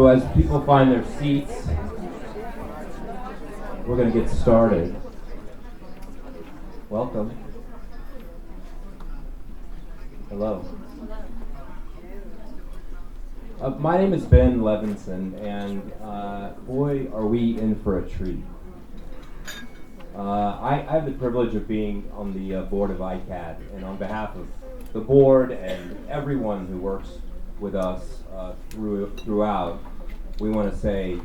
as people find their seats, we're going to get started. Welcome. Hello. My name is Ben Levinson, and boy, are we in for a treat. I have the privilege of being on the board of iCAAD, and on behalf of the board and everyone who works with us throughout, we want to say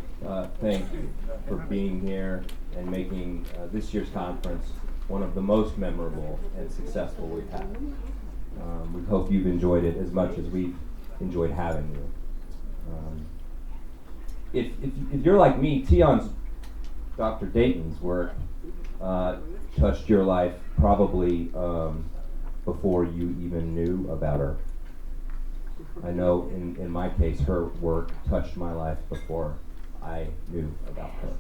thank you for being here and making this year's conference one of the most memorable and successful we've had. We hope you've enjoyed it as much as we've enjoyed having you. If you're like me, Dr. Dayton's work touched your life probably before you even knew about her. I know in my case, her work touched my life before I knew about her.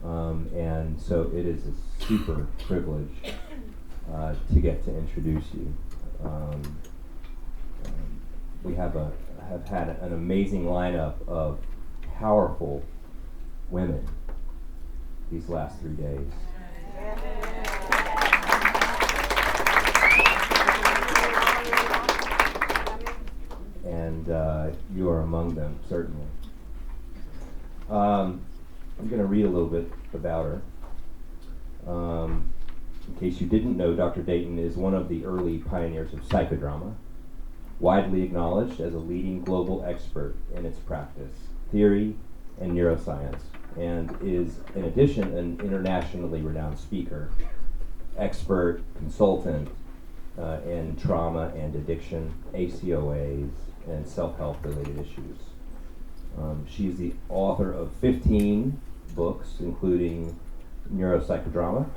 And so it is a super privilege to get to introduce you. We have had an amazing lineup of powerful women these last 3 days. And you are among them, certainly. I'm going to read a little bit about her. In case you didn't know, Dr. Dayton is one of the early pioneers of psychodrama, widely acknowledged as a leading global expert in its practice, theory, and neuroscience, and is, in addition, an internationally renowned speaker, expert, consultant in trauma and addiction, ACOAs, and self-help related issues. She's the author of 15 books, including Neuropsychodrama,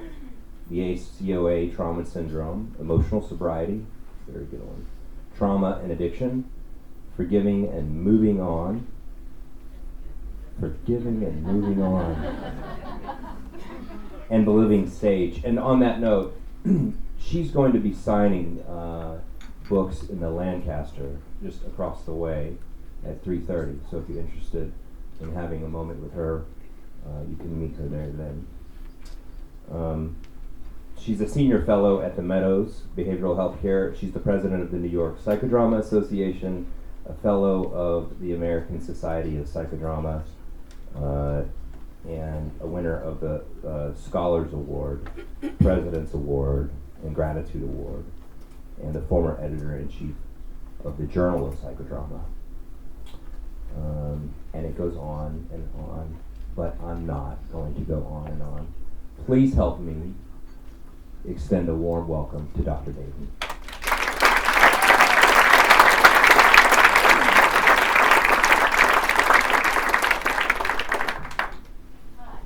the ACOA Trauma Syndrome, Emotional Sobriety, very good one, Trauma and Addiction, Forgiving and Moving On, and The Living Sage. And on that note, she's going to be signing books in the Lancaster just across the way at 3:30. So if you're interested in having a moment with her, you can meet her there then. She's a senior fellow at the Meadows Behavioral Health Care. She's the president of the New York Psychodrama Association, a fellow of the American Society of Psychodrama, and a winner of the Scholars Award, President's Award, and Gratitude Award, and a former editor-in-chief of the Journal of Psychodrama. And it goes on and on, but I'm not going to go on and on. Please help me extend a warm welcome to Dr. Dayton. Hi.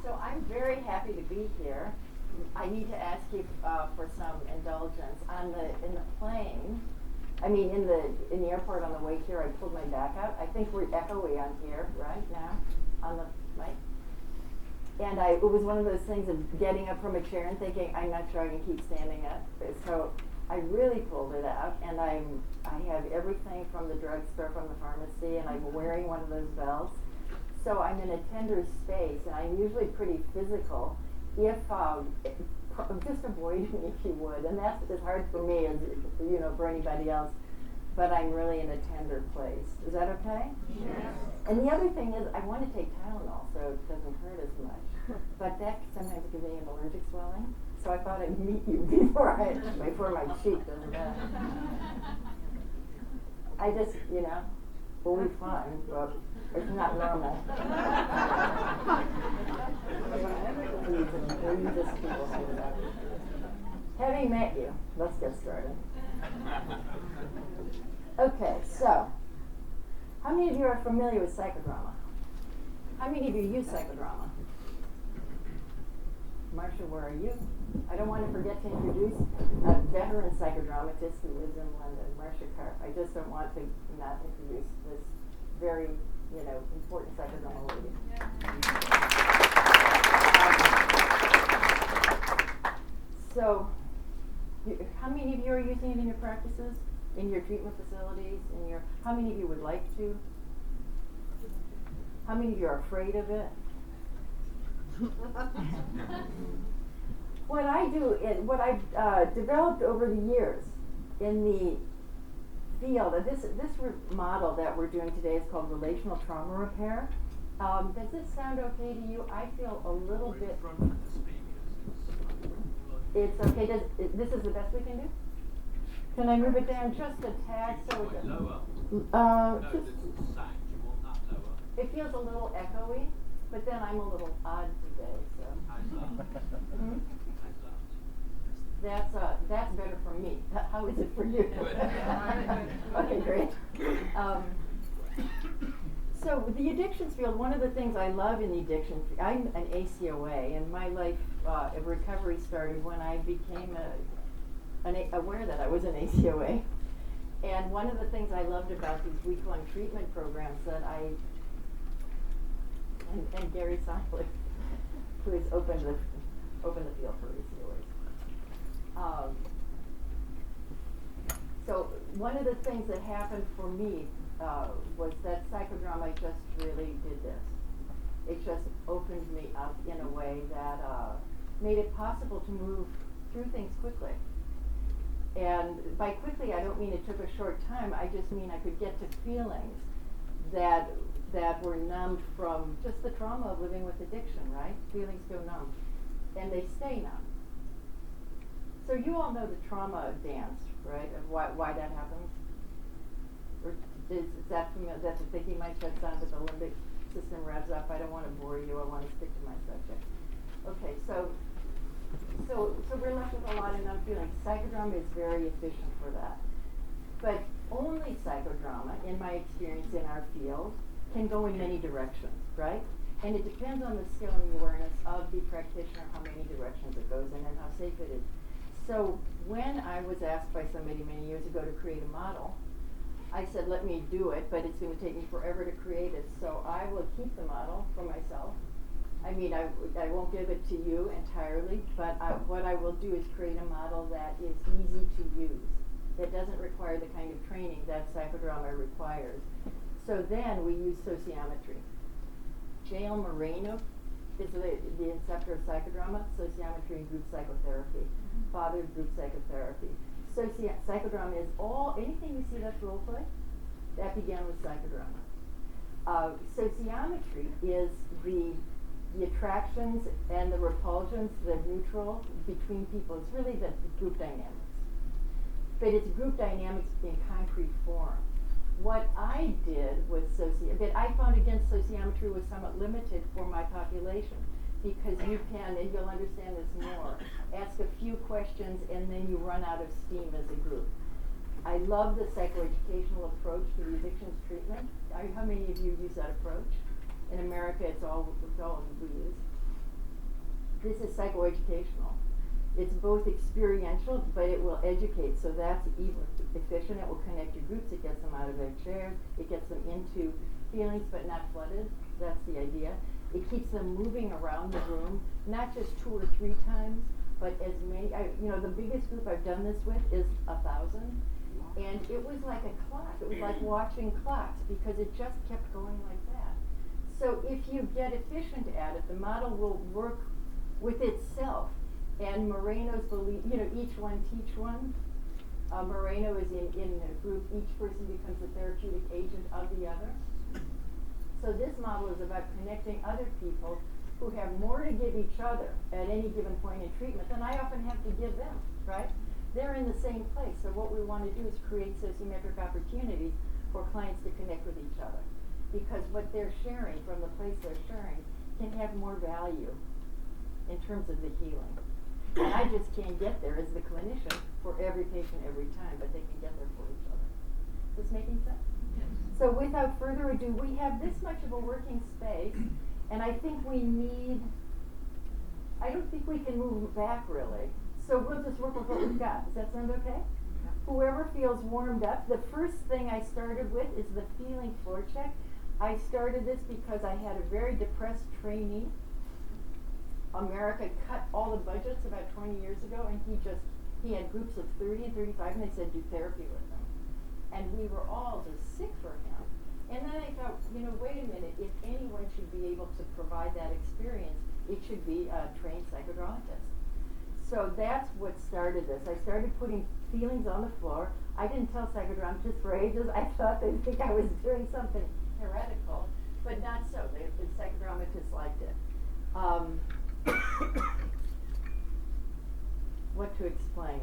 So I'm very happy to be here. I need to ask you for some indulgence. In the plane, in the airport on the way here, I pulled my back out. I think we're echoey on here right now on the mic. And it was one of those things of getting up from a chair and thinking, I'm not sure I can keep standing up. So I really pulled it out, and I have everything from the drugstore, from the pharmacy, and I'm wearing one of those belts. So I'm in a tender space, and I'm usually pretty physical. If just avoid me if you would, and that's as hard for me as for anybody else. But I'm really in a tender place. Is that okay? Yes. And the other thing is, I want to take Tylenol so it doesn't hurt as much. But that sometimes gives me an allergic swelling. So I thought I'd meet you before my cheek does that. I just, we'll be fine, but it's not normal. Having met you, let's get started. Okay, so, how many of you are familiar with psychodrama? How many of you use psychodrama? Marcia, where are you? I don't want to forget to introduce a veteran psychodramatist who lives in London, Marcia Karp. I just don't want to not introduce this very, important psychodrama lady. So, how many of you are using it in your practices, in your treatment facilities, how many of you would like to How many of you are afraid of it? What I do, what I've developed over the years in the field, this model that we're doing today is called relational trauma repair. Does this sound okay to you? I feel a little bit. It's okay. This is the best we can do? Can I move it down just a tad so it doesn't? Lower. Just, it feels a little echoey, but then I'm a little odd today, so. That's better for me. How is it for you? Okay, great. So the addictions field, one of the things I love in the addiction field, I'm an ACOA, and my life of recovery started when I became aware that I was an ACOA. And one of the things I loved about these week-long treatment programs that and Gary Seidler, who has opened the field for ACOAs. So one of the things that happened for me was that psychodrama just really did this. It just opened me up in a way that made it possible to move through things quickly. And by quickly, I don't mean it took a short time. I just mean I could get to feelings that were numbed from just the trauma of living with addiction, right? Feelings go numb, and they stay numb. So you all know the trauma dance, right? Of why that happens? Or is that familiar? That's a thinking mind shuts down, but the limbic system revs up. I don't want to bore you. I want to stick to my subject. Okay, so we're left with a lot of numb feelings. Psychodrama is very efficient for that. But only psychodrama, in my experience in our field, can go in many directions, right? And it depends on the skill and the awareness of the practitioner how many directions it goes in and how safe it is. So when I was asked by somebody many years ago to create a model, I said, let me do it, but it's going to take me forever to create it, so I will keep the model for myself. I mean, I won't give it to you entirely, but what I will do is create a model that is easy to use, that doesn't require the kind of training that psychodrama requires. So then we use sociometry. J.L. Moreno is the inceptor of psychodrama, sociometry and group psychotherapy, father of group psychotherapy. Psychodrama is anything you see that's role play, that began with psychodrama. Sociometry is the attractions and the repulsions, the neutral between people. It's really the group dynamics. But it's group dynamics in concrete form. What I did with that I found against sociometry was somewhat limited for my population, because you can, and you'll understand this more, ask a few questions and then you run out of steam as a group. I love the psychoeducational approach to the addictions treatment. How many of you use that approach? In America, it's all we use. This is psychoeducational. It's both experiential, but it will educate, so that's even efficient. It will connect your groups, it gets them out of their chairs, it gets them into feelings but not flooded. That's the idea. It keeps them moving around the room, not just 2 or 3 times, but as many. The biggest group I've done this with is 1,000, and it was like a clock. It was like watching clocks, because it just kept going like that. So if you get efficient at it, the model will work with itself. And Moreno's belief, each one teach one. Moreno is in a group, each person becomes a therapeutic agent of the other. So this model is about connecting other people who have more to give each other at any given point in treatment than I often have to give them, right? They're in the same place. So what we want to do is create sociometric opportunities for clients to connect with each other, because what they're sharing from the place they're sharing can have more value in terms of the healing. And I just can't get there as the clinician for every patient every time, but they can get there for each other. Is this making sense? Yes. So without further ado, we have this much of a working space, and I think I don't think we can move back really. So we'll just work with what we've got. Does that sound okay? Yeah. Whoever feels warmed up, the first thing I started with is the feeling floor check. I started this because I had a very depressed trainee. America cut all the budgets about 20 years ago, and he had groups of 30 and 35, and they said do therapy with them. And we were all just sick for him. And then I thought, wait a minute, if anyone should be able to provide that experience, it should be a trained psychodramatist. So that's what started this. I started putting feelings on the floor. I didn't tell psychodramatists for ages. I thought they'd think I was doing something heretical, but not so. The psychodramatists liked it. What to explain?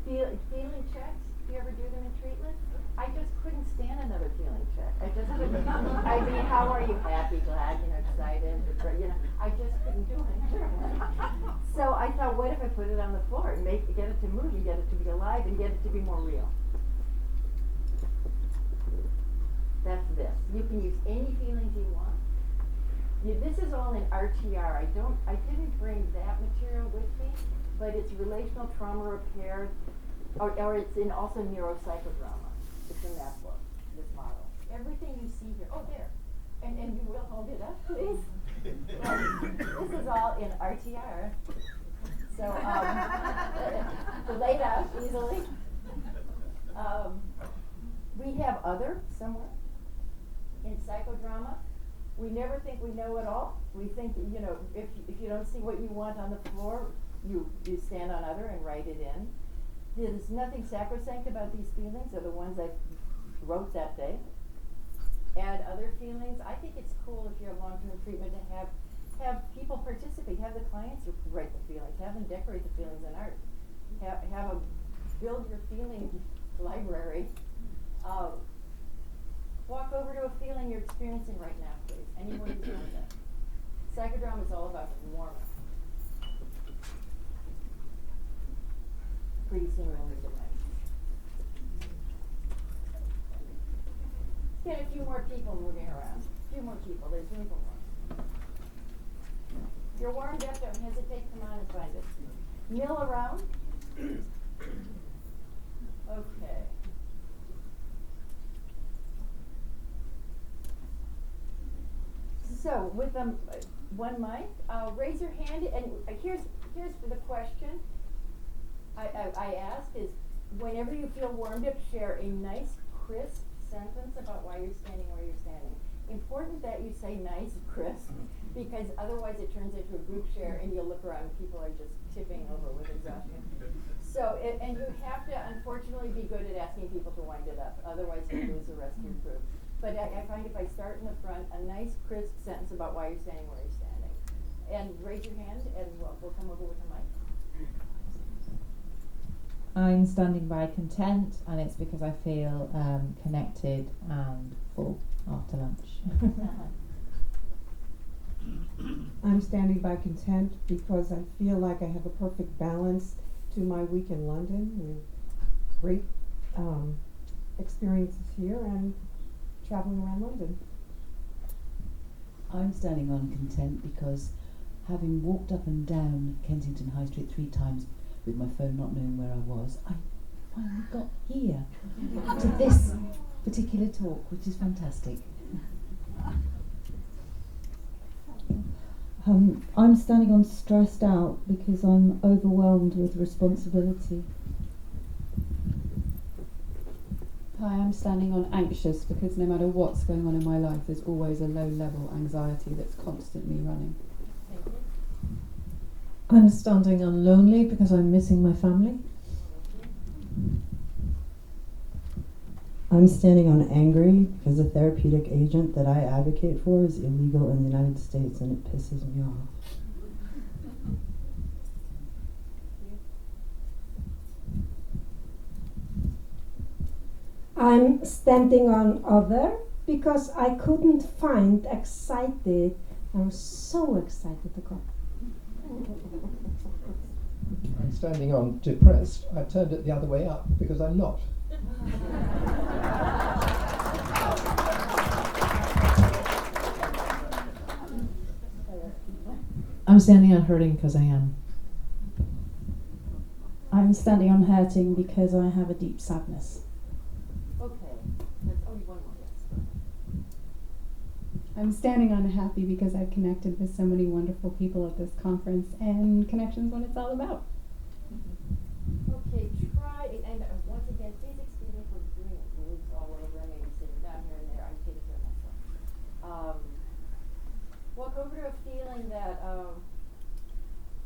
Feeling checks? Do you ever do them in treatment? I just couldn't stand another feeling check. I just couldn't. I mean, how are you? Happy, glad, excited, I just couldn't do it. So I thought, what if I put it on the floor and get it to move and get it to be alive and get it to be more real? That's this. You can use any feelings you want. This is all in RTR. I didn't bring that material with me, but it's relational trauma repair, or it's in also neuropsychodrama. It's in that book, this model. Everything you see here, there. And you will hold it up, please. This is all in RTR. So, laid out easily. We have other somewhere. In psychodrama, we never think we know it all. We think, if you don't see what you want on the floor, you stand on other and write it in. There's nothing sacrosanct about these feelings. They're the ones I wrote that day. Add other feelings. I think it's cool if you're a long-term treatment to have people participate. Have the clients write the feelings. Have them decorate the feelings in art. Have build your feeling library. Walk over to a feeling you're experiencing right now, please. Anyone who's doing that. Psychodrama is all about warmth. Pretty soon we'll lose it. Get a few more people moving around. A few more people. There's room for more. You're warmed up. Don't hesitate. Come on and find it. Mill around. Okay. So with one mic, raise your hand. And here's the question. I ask is, whenever you feel warmed up, share a nice, crisp sentence about why you're standing where you're standing. Important that you say nice, crisp, because otherwise it turns into a group share and you'll look around and people are just tipping over with exhaustion. So, and you have to unfortunately be good at asking people to wind it up, otherwise you lose the rest of your group. But I find if I start in the front, a nice, crisp sentence about why you're standing where you're standing. And raise your hand and we'll come over with a mic. I'm standing by content, and it's because I feel connected and full after lunch. I'm standing by content because I feel like I have a perfect balance to my week in London with great experiences here and traveling around London. I'm standing on content because having walked up and down Kensington High Street 3 times with my phone not knowing where I was, I finally got here to this particular talk, which is fantastic. I'm standing on stressed out because I'm overwhelmed with responsibility. Hi, I'm standing on anxious because no matter what's going on in my life, there's always a low-level anxiety that's constantly running. I'm standing on lonely because I'm missing my family. I'm standing on angry because the therapeutic agent that I advocate for is illegal in the United States and it pisses me off. I'm standing on other because I couldn't find excited. I was so excited to come. I'm standing on depressed. I turned it the other way up because I'm not. I'm standing on hurting because I am. I'm standing on hurting because I have a deep sadness. Okay, there's only one more. I'm standing on happy because I've connected with so many wonderful people at this conference, and connection's what it's all about. Okay, try, and once again, please excuse me for doing moves all over, maybe sitting down here and there. walk over to a feeling that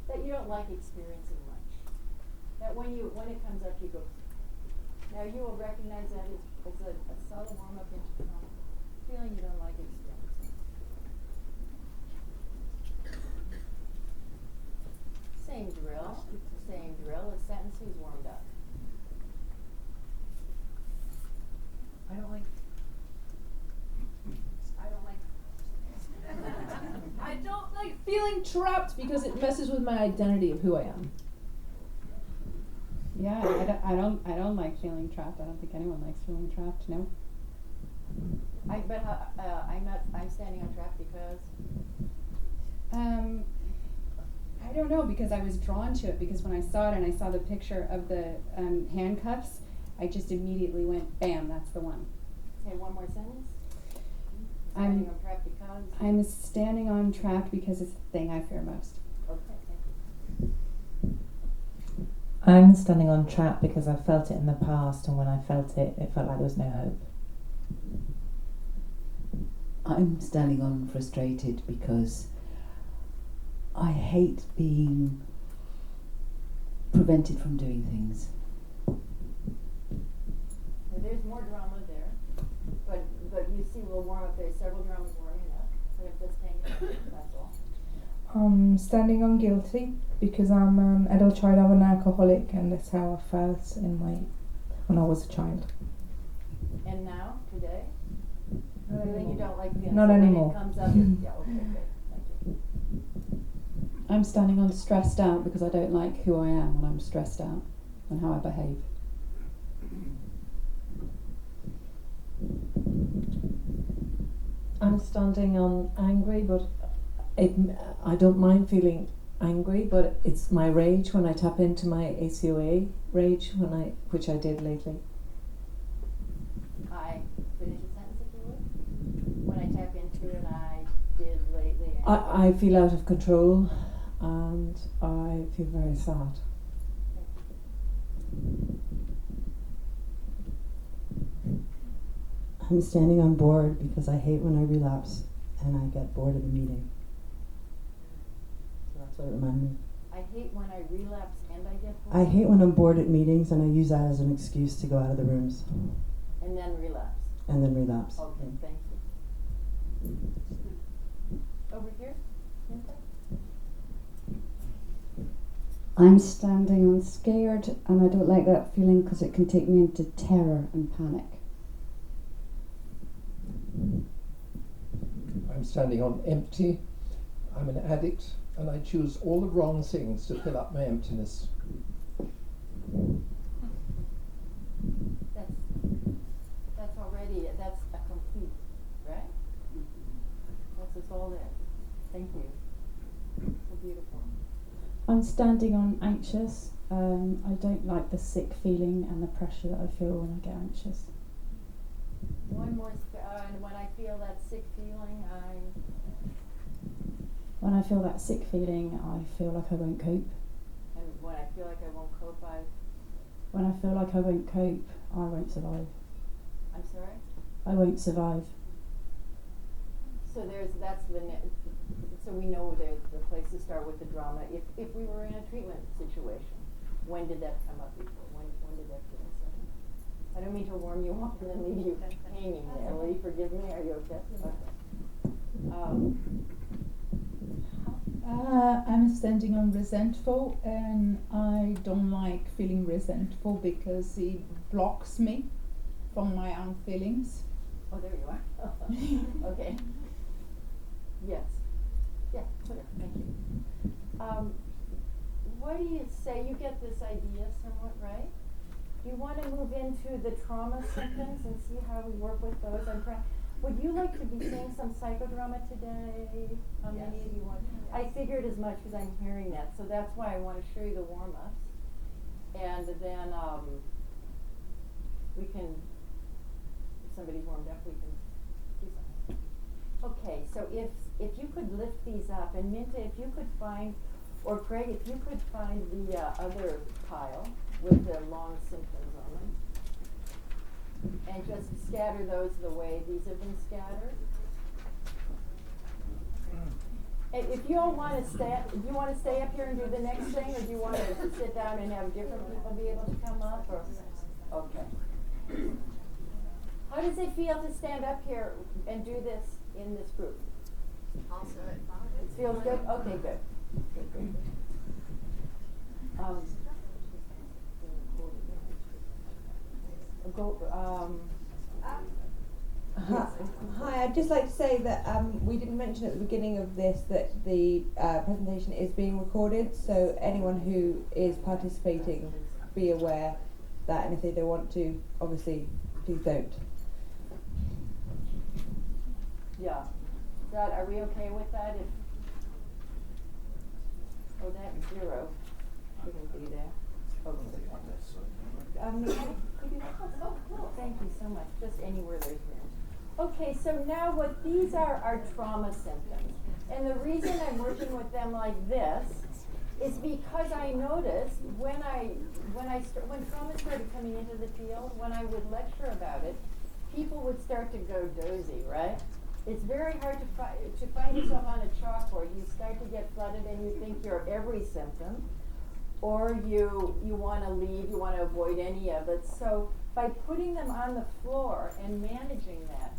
that you don't like experiencing much. That when it comes up, you go. Now you will recognize that as a subtle warm up into trauma, feeling you don't like experiencing. Same drill. A sentence is warmed up. I don't like. I don't like feeling trapped because it messes with my identity of who I am. Yeah, I don't like feeling trapped. I don't think anyone likes feeling trapped. No. I'm standing on track because. I don't know, because I was drawn to it, because when I saw it and I saw the picture of the handcuffs, I just immediately went, bam, that's the one. Say one more sentence. I'm Standing on track because. I'm standing on track because it's the thing I fear most. Okay, thank you. I'm standing on track because I felt it in the past, and when I felt it, it felt like there was no hope. I'm standing on frustrated because I hate being prevented from doing things. Well, there's more drama there, but you see we'll warm up. There's several dramas warming up. So if this thing, that's all. Standing on guilty because I'm an adult child of an alcoholic, and that's how I felt when I was a child. And now, today, feeling you don't like feeling. Not so anymore. When it comes up, yeah, okay, great, thank you. I'm standing on stressed out because I don't like who I am when I'm stressed out and how I behave. I'm standing on angry, but I don't mind feeling angry, but it's my rage when I tap into my ACOA rage which I did lately. I finish a sentence if you would. When I tap into it, I did lately. I feel out of control and I feel very sad. I'm standing on board because I hate when I relapse and I get bored of the meeting. So that's what it reminded me. I hate when I relapse and I get bored. I hate when I'm bored at meetings and I use that as an excuse to go out of the rooms. And then relapse. And then relapse. Okay, thank you. Over here. I'm standing on scared, and I don't like that feeling because it can take me into terror and panic. I'm standing on empty. I'm an addict, and I choose all the wrong things to fill up my emptiness. That's already, that's a complete, right? That's us all there. Thank you. So beautiful. I'm standing on anxious. I don't like the sick feeling and the pressure that I feel when I get anxious. One more, and when I feel that sick feeling, When I feel that sick feeling, I feel like I won't cope. and when I feel like I won't cope, When I feel like I won't cope, I won't survive. I'm sorry? I won't survive. So so we know there's the place to start with the drama. If we were in a treatment situation, when did that come up before? When did that feeling set in? I don't mean to warm you up and then leave you hanging there. Will you forgive me? Are you okay? Okay. I'm standing on resentful, and I don't like feeling resentful because it blocks me from my own feelings. Oh, there you are. Okay. Yes. Yeah, clear. Thank you. What do you say? You get this idea somewhat, right? You want to move into the trauma symptoms and see how we work with those. Would you like to be seeing some psychodrama today? How many of you want? I figured as much because I'm hearing that, so that's why I want to show you the warm-ups, and then we can. If somebody's warmed up, we can do something. Okay, so if you could lift these up, and Minta, if you could find, or Craig, if you could find the other pile with the long symptoms on them, and just scatter those the way these have been scattered. If you all want to stay, do you want to stay up here and do the next thing, or do you want to sit down and have different people be able to come up? Or okay. How does it feel to stand up here and do this in this group? Also, it feels good. Okay, good. Good. Hi, I'd just like to say that we didn't mention at the beginning of this that the presentation is being recorded, so anyone who is participating, be aware that, and if they don't want to, obviously, please don't. Yeah. Dad, are we okay with that? Oh, that 0 shouldn't be there. Okay. Oh, cool. Thank you so much. Just anywhere there's room. Okay, so now what these are trauma symptoms. And the reason I'm working with them like this is because I noticed when trauma started coming into the field, when I would lecture about it, people would start to go dozy, right? It's very hard to find yourself on a chalkboard. You start to get flooded and you think you're every symptom, or you want to leave, you want to avoid any of it. So by putting them on the floor and managing that,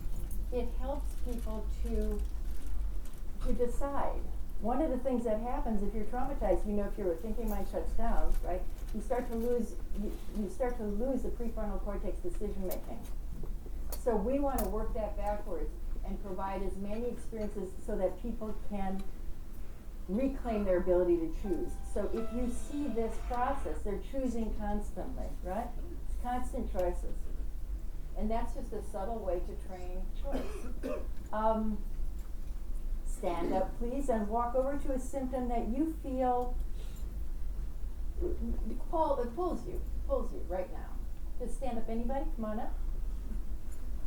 it helps people to decide. One of the things that happens if you're traumatized, if your thinking mind shuts down, right? You start to lose the prefrontal cortex decision making. So we want to work that backwards and provide as many experiences so that people can reclaim their ability to choose. So if you see this process, they're choosing constantly, right? It's constant choices. And that's just a subtle way to train choice. Stand up, please, and walk over to a symptom that you feel pulls you right now. Just stand up, anybody? Come on up.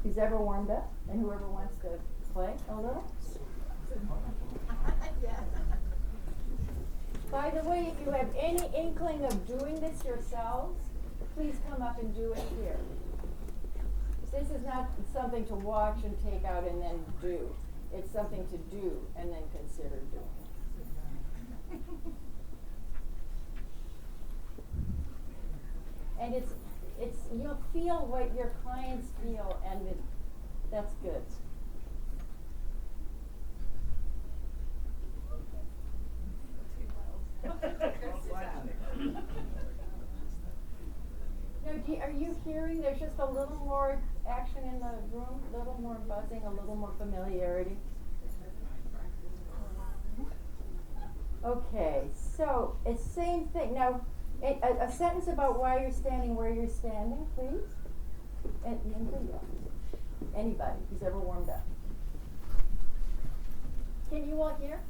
Who's ever warmed up, and whoever wants to play a little. By the way, if you have any inkling of doing this yourselves, please come up and do it here. This is not something to watch and take out and then do. It's something to do and then consider doing. And it's you'll feel what your clients feel, and that's good. Now, are you hearing there's just a little more action in the room, a little more buzzing, a little more familiarity? Okay, so it's same thing. Now, a sentence about why you're standing where you're standing, please. Anybody who's ever warmed up. Can you all hear?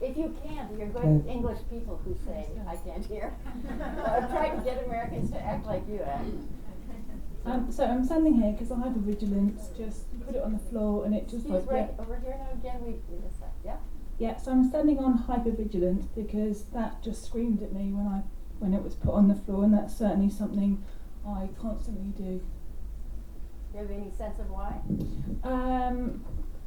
If you can't, you're good English people who say, I can't hear. I'm trying to get Americans to act like you act. So I'm standing here because I have a vigilance, just put it on the floor and it just He's right over here now again, we missed that, yeah? Yeah, so I'm standing on hypervigilance because that just screamed at me when it was put on the floor, and that's certainly something I constantly do. Do you have any sense of why?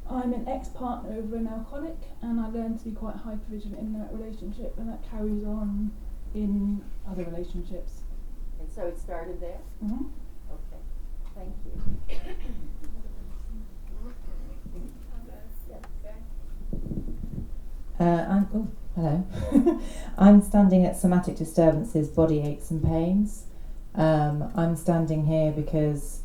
I'm an ex-partner of an alcoholic, and I learned to be quite hypervigilant in that relationship, and that carries on in other relationships. And so it started there? Mm-hmm. Okay, thank you. Hello. I'm standing at somatic disturbances, body aches and pains. I'm standing here because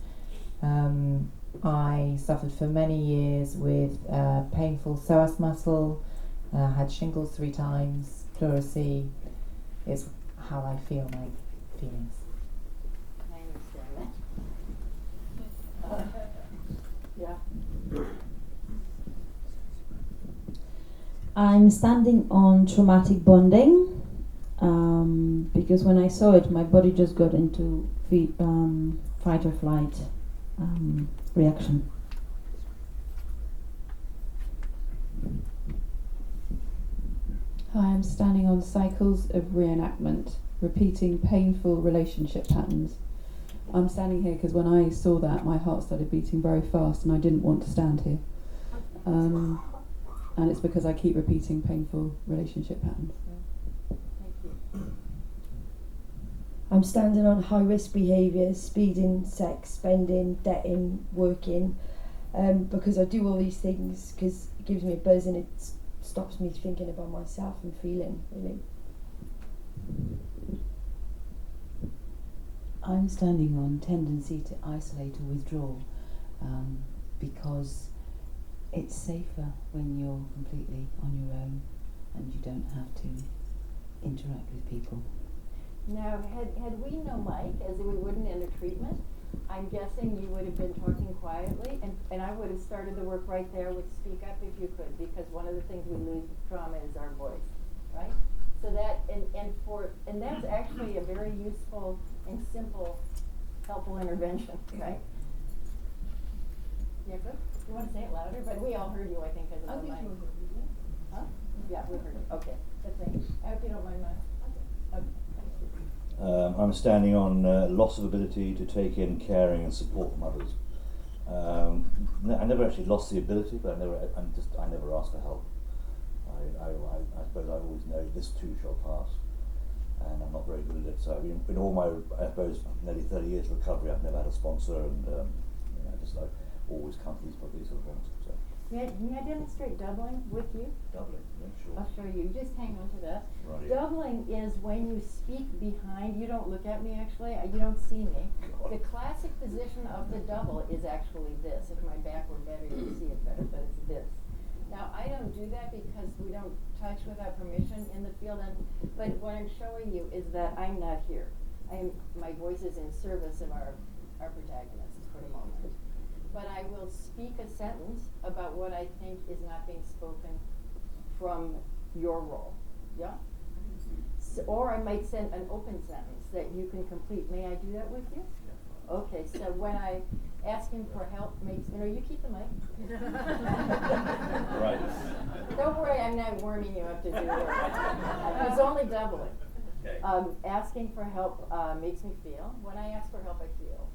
I suffered for many years with painful psoas muscle, had shingles 3 times, pleurisy is how I feel my feelings. I understand that. Yeah. I'm standing on traumatic bonding because when I saw it, my body just got into fight or flight reaction. Hi, I'm standing on cycles of reenactment, repeating painful relationship patterns. I'm standing here because when I saw that, my heart started beating very fast and I didn't want to stand here. and it's because I keep repeating painful relationship patterns. Thank you. I'm standing on high risk behaviours, speeding, sex, spending, debting, working, because I do all these things because it gives me a buzz and it stops me thinking about myself and feeling, really. I'm standing on tendency to isolate or withdraw because it's safer when you're completely on your own and you don't have to interact with people. Now, had we no mic, as we wouldn't in a treatment, I'm guessing you would have been talking quietly, and I would have started the work right there with speak up if you could, because one of the things we lose with trauma is our voice, right? So that, and that's actually a very useful and simple, helpful intervention, right? Yeah, good. You want to say it louder? But we all heard you, I think, as a mic. Huh? Yeah, we heard you. Okay. That's it. I hope you don't mind mine. Okay. I'm standing on loss of ability to take in caring and support from others. I never actually lost the ability, but I never asked for help. I suppose I've always known this too shall pass, and I'm not very good at it. So in all my, I suppose, nearly 30 years of recovery, I've never had a sponsor, and I've always come to these sort of things. So. May I demonstrate doubling with you? Doubling, yeah, sure. I'll show you. Just hang on to that. Right. Doubling is when you speak behind. You don't look at me, actually. You don't see me. The classic position of the double is actually this. If my back were better, you'd see it better, but it's this. Now, I don't do that because we don't touch without permission in the field, but what I'm showing you is that I'm not here. My voice is in service of our protagonists for the moment. But I will speak a sentence about what I think is not being spoken from your role. Yeah? So, or I might send an open sentence that you can complete. May I do that with you? Okay, so when I asking for help makes, you keep the mic. Right. Don't worry, I'm not warming you up to do it. It's only doubling. Okay. Asking for help makes me feel. When I ask for help, I feel.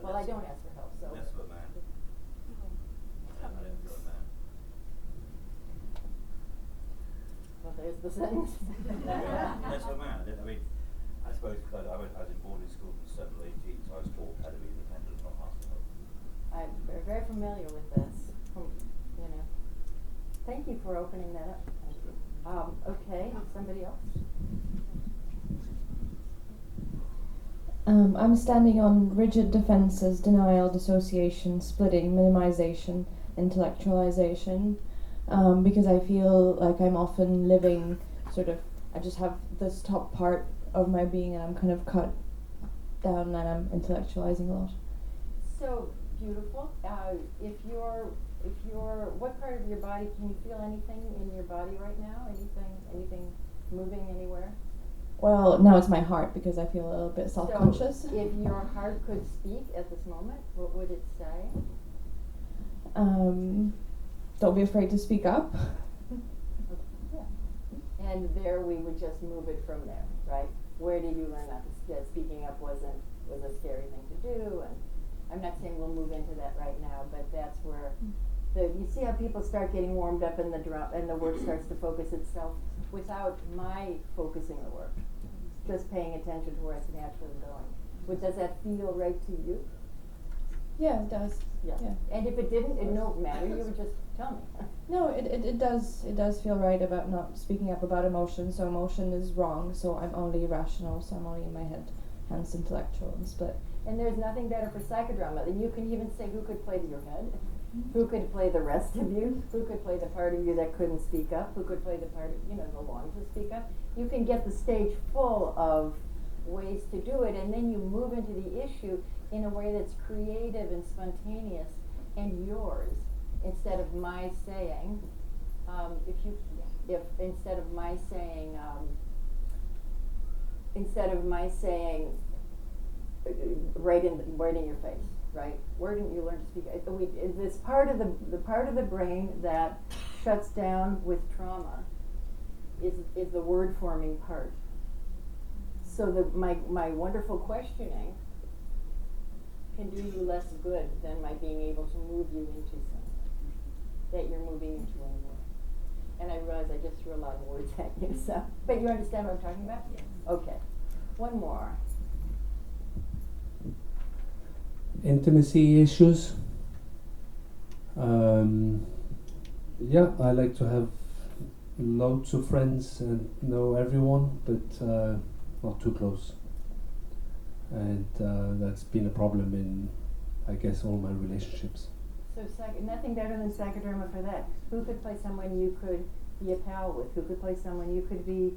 Well, I don't ask for help, so. Less of a man. I don't feel a man. Well, there's the sentence. Less of a man. I suppose because I was in boarding school from 7 to 18, so I was taught how to be independent and not ask for help. I'm very familiar with this. Thank you for opening that up. Okay, somebody else? I'm standing on rigid defenses, denial, dissociation, splitting, minimization, intellectualization, because I feel like I'm often living I just have this top part of my being and I'm kind of cut down and I'm intellectualizing a lot. So beautiful. If you're, what part of your body, can you feel anything in your body right now? Anything moving anywhere? Well, no, it's my heart because I feel a little bit self-conscious. So if your heart could speak at this moment, what would it say? Don't be afraid to speak up. Yeah. And there we would just move it from there, right? Where did you learn that speaking up was a scary thing to do? And I'm not saying we'll move into that right now, but that's where you see how people start getting warmed up and the work starts to focus itself without my focusing the work, just paying attention to where it's naturally going. Does that feel right to you? Yeah, it does. Yeah. And if it didn't, it don't matter. You would just tell me. No, it does. It does feel right about not speaking up about emotion. So emotion is wrong. So I'm only rational. So I'm only in my head, hence intellectual and split. And there's nothing better for psychodrama than you can even say who could play your head, who could play the rest of you, who could play the part of you that couldn't speak up, who could play the part of the longing to speak up. You can get the stage full of ways to do it, and then you move into the issue in a way that's creative and spontaneous and yours, instead of my saying. Instead of my saying right in your face, right? Where didn't you learn to speak? This part of the part of the brain that shuts down with trauma is the word forming part. So my wonderful questioning can do you less good than my being able to move you into something that you're moving into anymore. And I realize I just threw a lot of words at you, so, but you understand what I'm talking about? Yes. Okay. One more. Intimacy issues. Yeah, I like to have loads of friends and know everyone, but not too close. And that's been a problem in, I guess, all my relationships. So nothing better than psychodrama for that. Who could play someone you could be a pal with? Who could play someone you could be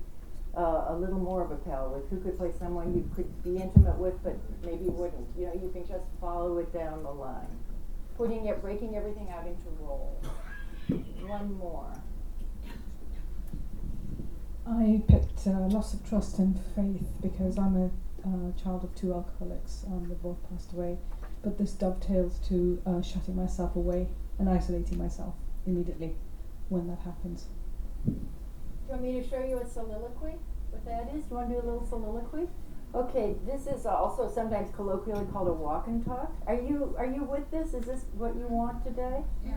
a little more of a pal with? Who could play someone you could be intimate with but maybe wouldn't? You know, you can just follow it down the line. Breaking everything out into roles. One more. I picked loss of trust and faith because I'm a child of 2 alcoholics. They both passed away. But this dovetails to shutting myself away and isolating myself immediately when that happens. Do you want me to show you a soliloquy? What that is? Do you want to do a little soliloquy? Okay, this is also sometimes colloquially called a walk and talk. Are you with this? Is this what you want today? Yes.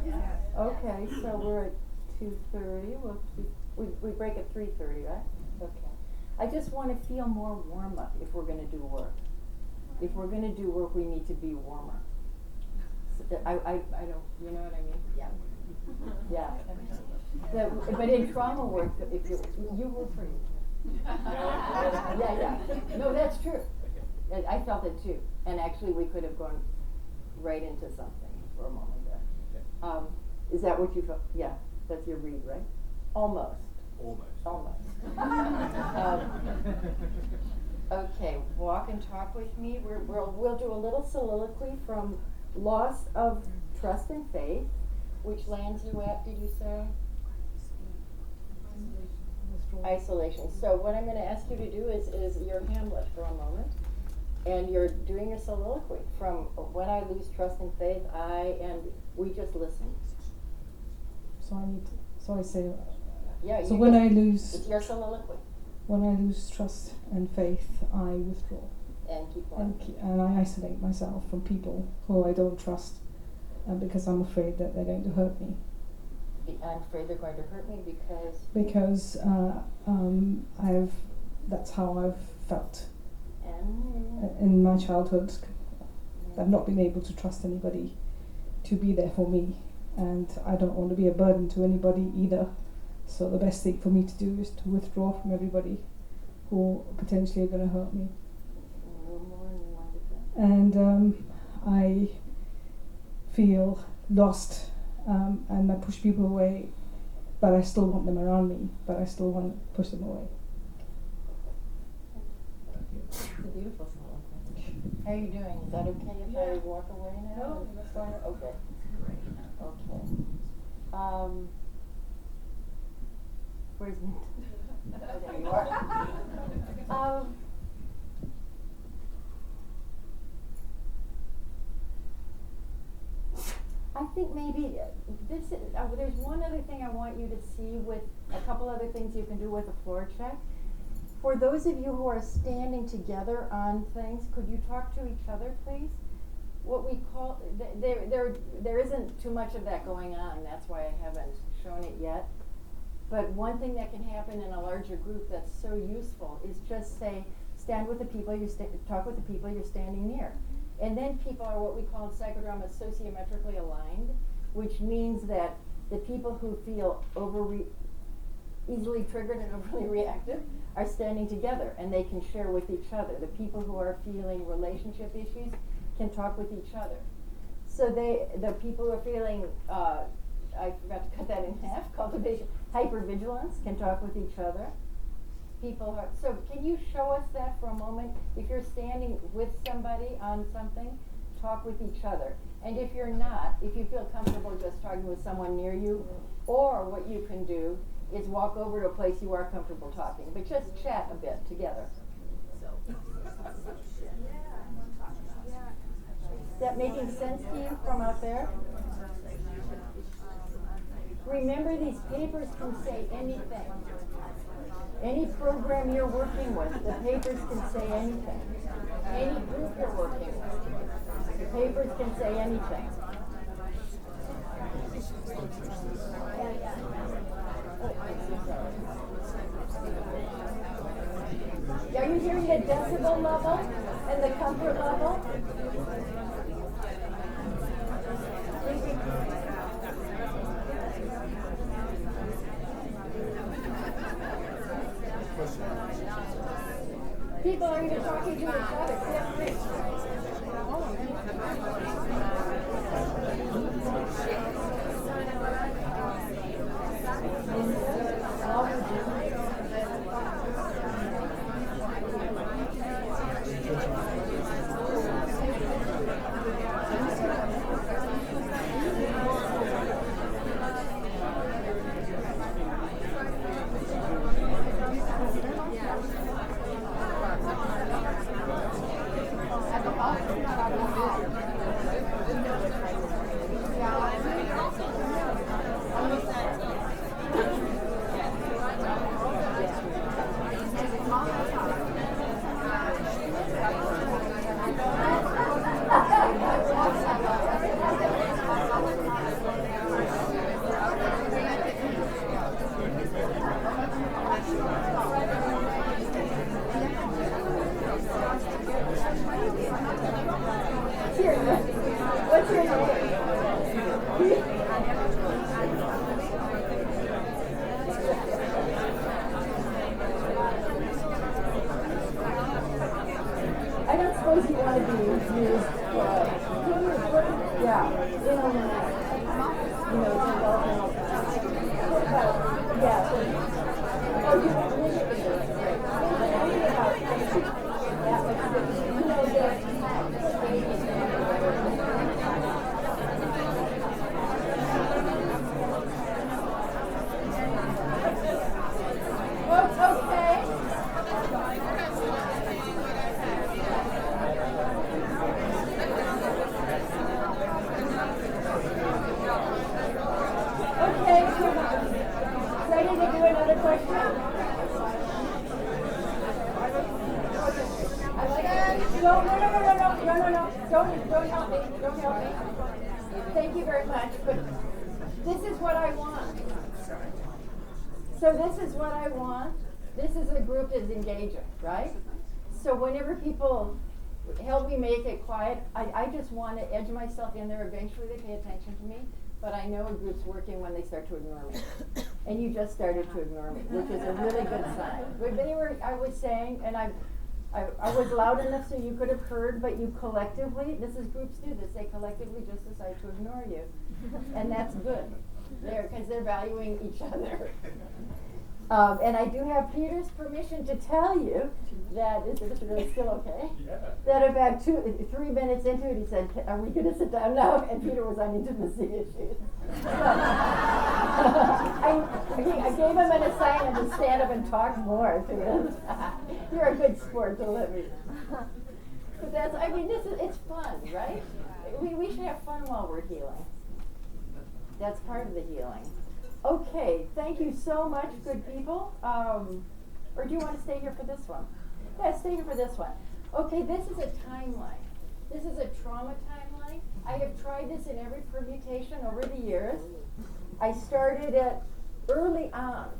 Okay, so we're at 2:30. We break at 3:30, right? Okay. I just want to feel more warm up if we're going to do work. If we're going to do work, we need to be warmer. So I don't, you know what I mean? Yeah. Yeah. But in trauma work, if you were free. Yeah. No, that's true. I felt it too. And actually, we could have gone right into something for a moment there. Is that what you felt? Yeah, that's your read, right? Almost. Okay, walk and talk with me. We'll do a little soliloquy from loss of trust and faith, which lands you at, did you say? Isolation. So what I'm going to ask you to do is your Hamlet for a moment, and you're doing a soliloquy from when I lose trust and faith, we just listen. So I say. Yeah. So when I lose. It's your soliloquy. When I lose trust and faith, I withdraw. And keep going. And I isolate myself from people who I don't trust, because I'm afraid that they're going to hurt me. I'm afraid they're going to hurt me because. Because that's how I've felt. In my childhood, I've not been able to trust anybody to be there for me, and I don't want to be a burden to anybody either. So the best thing for me to do is to withdraw from everybody who potentially are going to hurt me. And I feel lost, and I push people away, but I still want them around me, but I still want to push them away. It's a beautiful song. How are you doing? Is that okay if I walk away now? No. Okay. Okay. Where's Mint? Oh, there you are. I think maybe there's one other thing I want you to see with a couple other things you can do with a floor check. For those of you who are standing together on things, could you talk to each other, please? What we call, there isn't too much of that going on, that's why I haven't shown it yet. But one thing that can happen in a larger group that's so useful is just say, stand with the people talk with the people you're standing near. And then people are what we call in psychodrama sociometrically aligned, which means that the people who feel easily triggered and overly reactive are standing together, and they can share with each other. The people who are feeling relationship issues can talk with each other. So the people who are feeling, I forgot to cut that in half, cultivation, hypervigilance can talk with each other. So can you show us that for a moment? If you're standing with somebody on something, talk with each other. And if you're not, if you feel comfortable just talking with someone near you, or what you can do is walk over to a place you are comfortable talking, but just chat a bit together. Is that making sense to you from out there? Remember, these papers can say anything. Any program you're working with, the papers can say anything. Any group you're working with, the papers can say anything. Are you hearing the decibel level and the comfort level? People are even talking to each other. What's your name? I don't suppose you want to be used yeah, developmental. What about, yeah. Oh, you want to look at this, great. Don't help me. Thank you very much, but this is what I want. So this is what I want. This is a group that's engaging, right? So whenever people help me make it quiet, I just want to edge myself in there. Eventually they pay attention to me, but I know a group's working when they start to ignore me. And you just started to ignore me, which is a really good sign. But anyway, I was saying, and I was loud enough so you could have heard, but you collectively, this is groups do this, they collectively just decide to ignore you. And that's good, because they're valuing each other. And I do have Peter's permission to tell you that, is this really still okay? Yeah. That about 3 minutes into it, he said, are we going to sit down now? And Peter was on intimacy issues. So, I gave him an assignment to stand up and talk more to him. You're a good sport to let me. But that's, I mean, it's fun, right? We should have fun while we're healing. That's part of the healing. Okay, thank you so much, good people. Or do you want to stay here for this one? Yeah, stay here for this one. Okay, this is a timeline. This is a trauma timeline. I have tried this in every permutation over the years. I started it early on.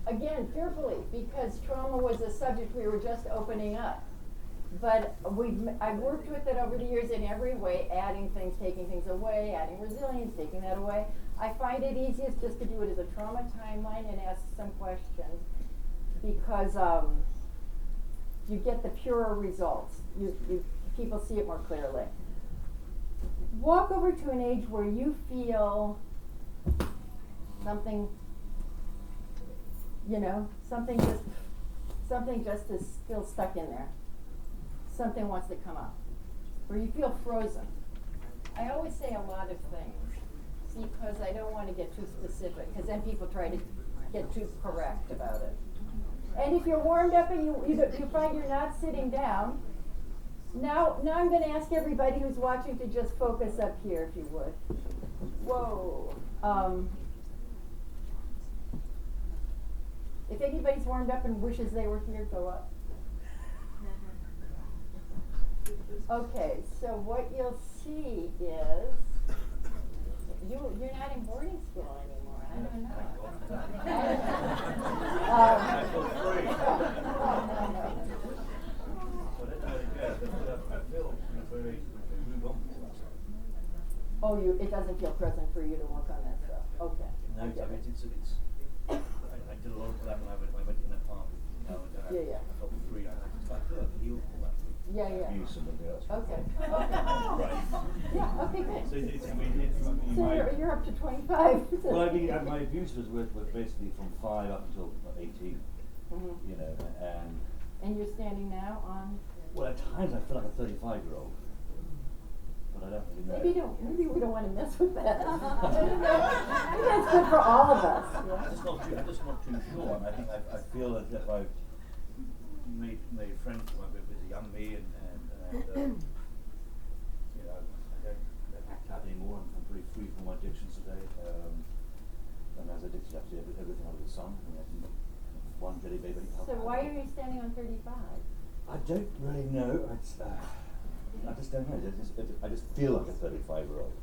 Again, fearfully, because trauma was a subject we were just opening up. But I've worked with it over the years in every way, adding things, taking things away, adding resilience, taking that away. I find it easiest just to do it as a trauma timeline and ask some questions, because you get the purer results. People see it more clearly. Walk over to an age where you feel something, something just is still stuck in there. Something wants to come up, or you feel frozen. I always say a lot of things because I don't want to get too specific, because then people try to get too correct about it. And if you're warmed up and you find you're not sitting down, now I'm going to ask everybody who's watching to just focus up here, if you would. Whoa. If anybody's warmed up and wishes they were here, go up. Okay, so what you'll see is you're not in boarding school anymore, I don't know. Oh, it doesn't feel present for you to work on that stuff. Okay. No, I mean, I did a lot of that when I went in that park. Yeah. I felt free. I feel like healed from that. Yeah. Use somebody else. Okay. Right. Yeah, okay, good. So it's, I mean, So you're up to 25. Well, I mean, my abuse was basically from 5 up until 18. Mm-hmm. You know, and you're standing now on. Well, at times I feel like a 35-year-old, but I don't really know. Maybe we don't want to mess with that. Maybe that's good for all of us. Yeah. I'm just not too sure. I think I feel as if I've made friends with the young me, and you know, I don't act out anymore. I'm pretty free from my addictions today. And as addicted to everything under the sun. I mean, one jelly baby. So why are you standing on 35? I don't really know. I just don't know. I just feel like a 35-year-old.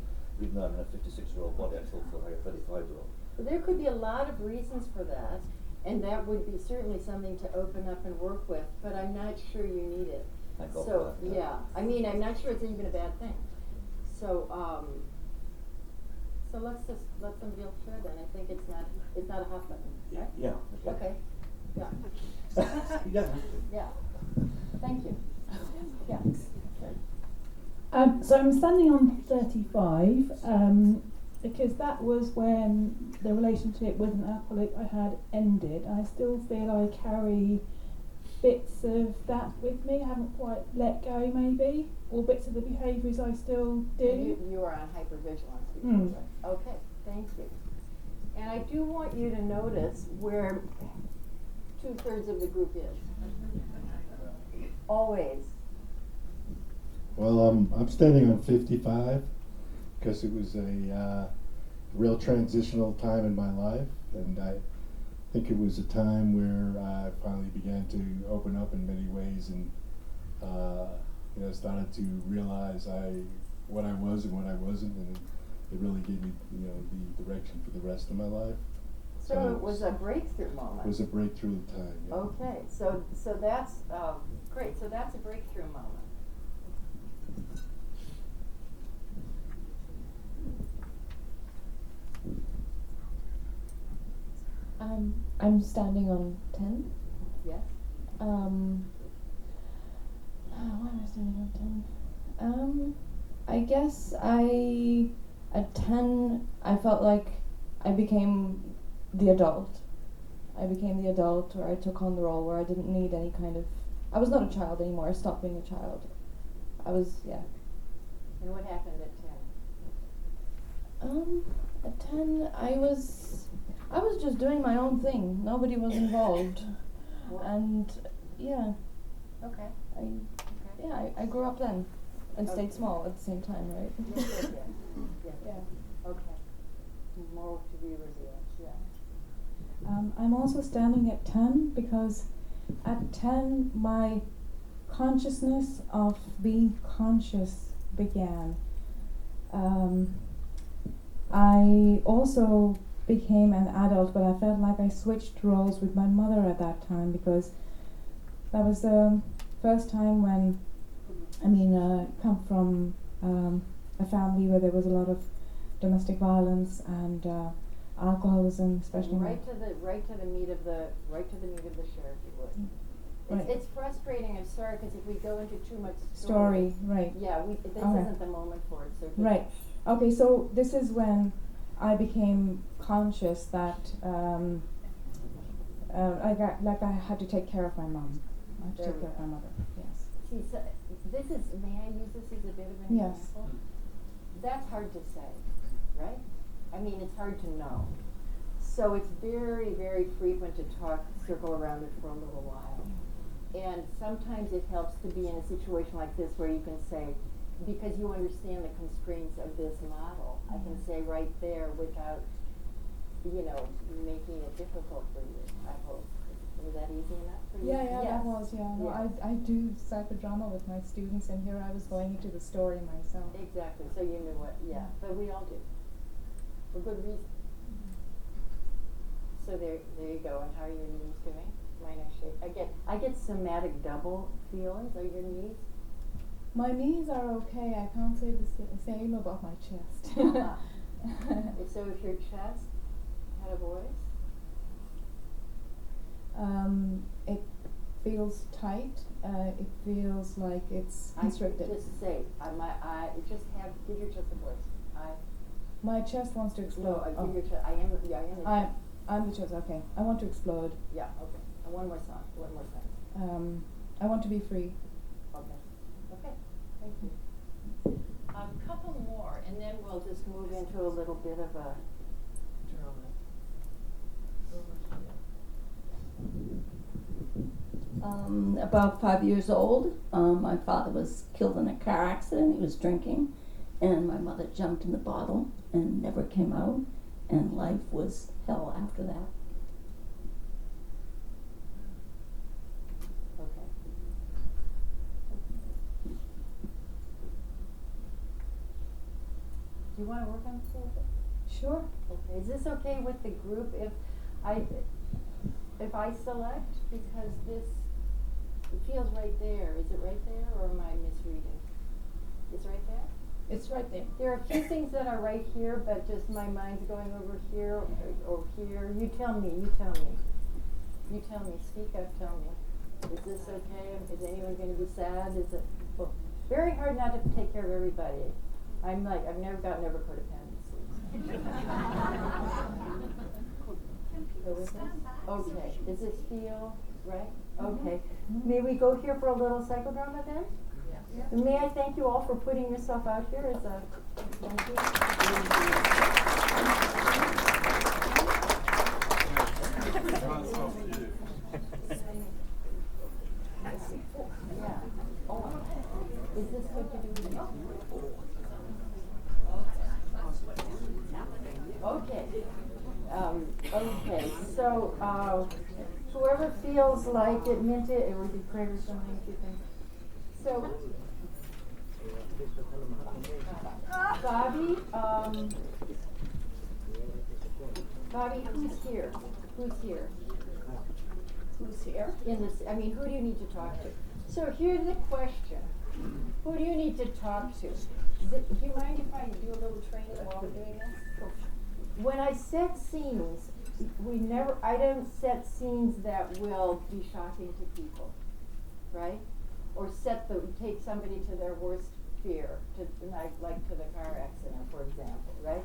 Even though I'm in a 56-year-old body, I still feel like a 35-year-old. Well, there could be a lot of reasons for that, and that would be certainly something to open up and work with, but I'm not sure you need it. Thank God So, for that. yeah. I mean, I'm not sure it's even a bad thing. So, so let's just let them feel sure then. I think it's not a hot button, right? Yeah. Okay. Yeah. Yeah. Yeah. Thank you. Yeah. So I'm standing on 35 because that was when the relationship with an alcoholic I had ended. I still feel I carry bits of that with me. I haven't quite let go, maybe, or bits of the behaviours I still do. You are on hypervigilance. Mm. Okay, thank you. And I do want you to notice where 2/3 of the group is. Always. Well, I'm standing on 55 because it was a real transitional time in my life, and I think it was a time where I finally began to open up in many ways, and started to realize what I was and what I wasn't, and it really gave me the direction for the rest of my life. So it was a breakthrough moment. It was a breakthrough time. Yeah. Okay, so that's great. So that's a breakthrough moment. I'm standing on 10. Yes. Why am I standing on 10? I guess at 10 I felt like I became the adult. I became the adult where I took on the role where I didn't need any kind of. I was not a child anymore. I stopped being a child. And what happened at 10? At 10 I was just doing my own thing. Nobody was involved. And yeah. Okay. I grew up then and stayed small at the same time, right? Yeah. Okay. More to be revealed. Yeah. I'm also standing at 10 because at 10 my consciousness of being conscious began. I also became an adult, but I felt like I switched roles with my mother at that time because that was the first time when, come from a family where there was a lot of domestic violence and alcoholism, especially. Right to the meat of the share, if you would. Right. It's frustrating. I'm sorry, because if we go into too much story, right? Yeah, this isn't the moment for it. So right. Okay. So this is when I became conscious that I had to take care of my mom. I had to take care of my mother. Yes. See, so may I use this as a bit of an example? That's hard to say, right? I mean, it's hard to know. So it's very, very frequent to circle around it for a little while. And sometimes it helps to be in a situation like this where you can say, because you understand the constraints of this model, I can say right there without, making it difficult for you, I hope. Was that easy enough for you? Yeah, Yes. that was, yeah. No, I do psychodrama with my students, and here I was going into the story myself. Exactly, so you knew what, but we all do. For good reason. So there you go. And how are your knees doing? Mine are shaking. I get somatic double feelings. Are your knees? My knees are okay. I can't say the same about my chest. So if your chest had a voice? It feels tight. It feels like it's constricted. Just say, give your chest a voice. My chest wants to explode. No, give your chest. I am the chest. I'm the chest. Okay. I want to explode. Yeah. Okay. And one more sentence. I want to be free. Okay. Okay. Thank you. A couple more, and then we'll just move into a little bit of a drama. About 5 years old, my father was killed in a car accident. He was drinking, and my mother jumped in the bottle and never came out, and life was hell after that. Okay. Do you want to work on this a little bit? Sure. Okay. Is this okay with the group if I select, because this, it feels right there. Is it right there, or am I misreading? It's right there? It's right there. There are a few things that are right here, but just my mind's going over here or here. You tell me. Speak up, tell me. Is this okay? Is anyone going to be sad? Is it very hard not to take care of everybody? I'm like, I've never gotten over codependency. Okay, does this feel right? Okay. May we go here for a little psychodrama then? Yeah. And may I thank you all for putting yourself out here as a thank you. Yeah. Oh. Is this good to do with you? Okay. Okay, so whoever feels like it meant it would be prayer or something, if you think. So, Bobby, who's here? Who's here? Who's here? In this, I mean, who do you need to talk to? So here's the question. Who do you need to talk to? Do you mind if I do a little training while we're doing this? When I set scenes, I don't set scenes that will be shocking to people, right? Or take somebody to their worst fear, like to the car accident, for example, right?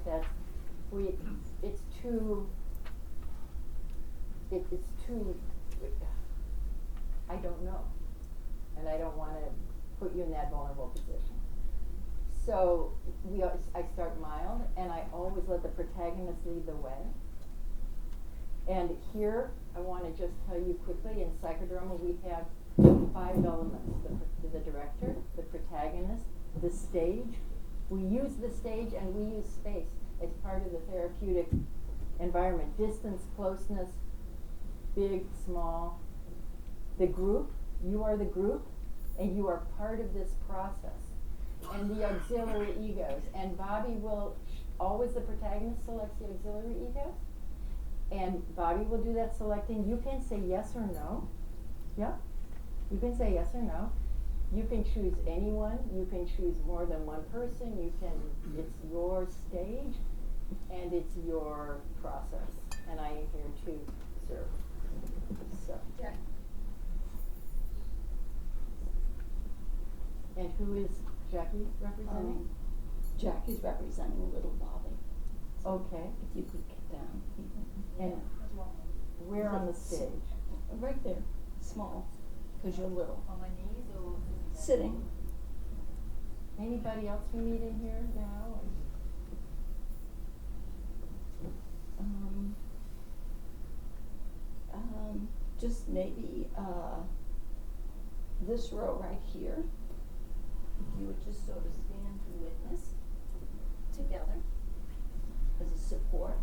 It's too, I don't know. And I don't want to put you in that vulnerable position. So I start mild, and I always let the protagonist lead the way. And here, I want to just tell you quickly, in Psychodrama we have 5 elements: the director, the protagonist, the stage. We use the stage and we use space as part of the therapeutic environment. Distance, closeness, big, small. The group, you are the group, and you are part of this process. And the auxiliary egos. And Bobby will, always the protagonist selects the auxiliary egos. And Bobby will do that selecting. You can say yes or no. Yeah? You can say yes or no. You can choose anyone. You can choose more than one person. It's your stage, and it's your process. And I am here to serve. So. Yeah. And who is Jackie representing? Jackie's representing little Bobby. So okay. If you could get down. And where on the stage? Right there. Small. Because you're little. On my knees or? Sitting. Anybody else we need in here now? Just maybe this row right here. You would just sort of stand and witness together as a support.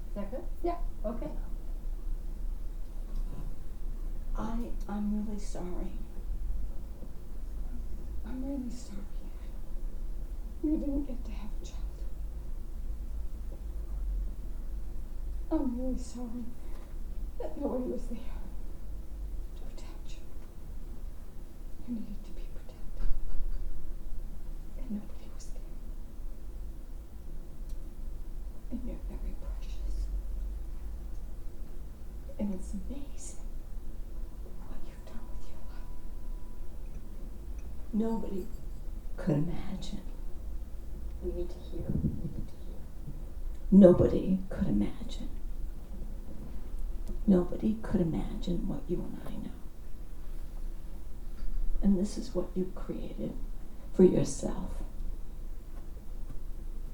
Is that good? Yeah. Okay. I'm really sorry. I'm really sorry. you didn't get to have a child. I'm really sorry that nobody was there to protect you. You needed to be protected. And nobody was there. And you're very precious. And it's amazing what you've done with your life. Nobody could imagine. We need to hear. We need to hear. Nobody could imagine. Nobody could imagine what you and I know. And this is what you created for yourself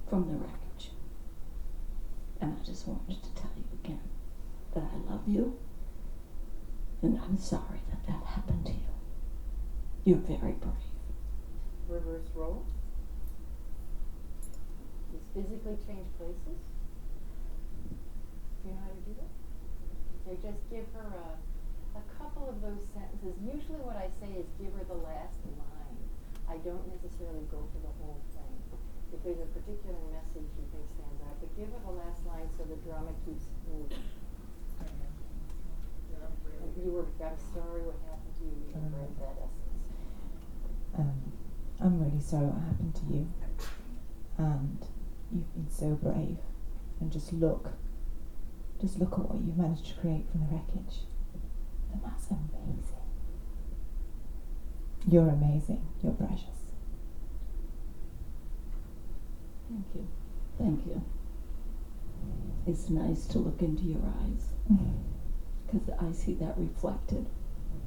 from the wreckage. And I just wanted to tell you again that I love you, and I'm sorry that that happened to you. You're very brave. Reverse role. Is physically change places. Do you know how to do that? So just give her a couple of those sentences. Usually what I say is give her the last line. I don't necessarily go for the whole thing. If there's a particular message you think stands out, but give her the last line so the drama keeps moving. I'm sorry what happened to you. You read that essence. I'm really sorry what happened to you. And you've been so brave. And just look at what you've managed to create from the wreckage. And that's amazing. You're amazing. You're precious. Thank you. Thank you. It's nice to look into your eyes. Because I see that reflected.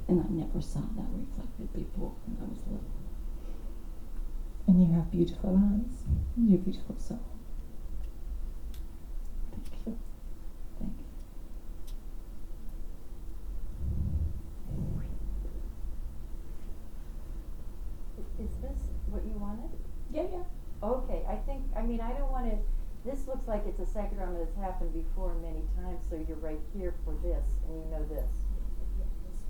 And I never saw that reflected before when I was little. And you have beautiful eyes. You're a beautiful soul. Thank you. Thank you. Is this what you wanted? Yeah. Okay, I don't want to, this looks like it's a psychodrama that's happened before many times, so you're right here for this, and you know this.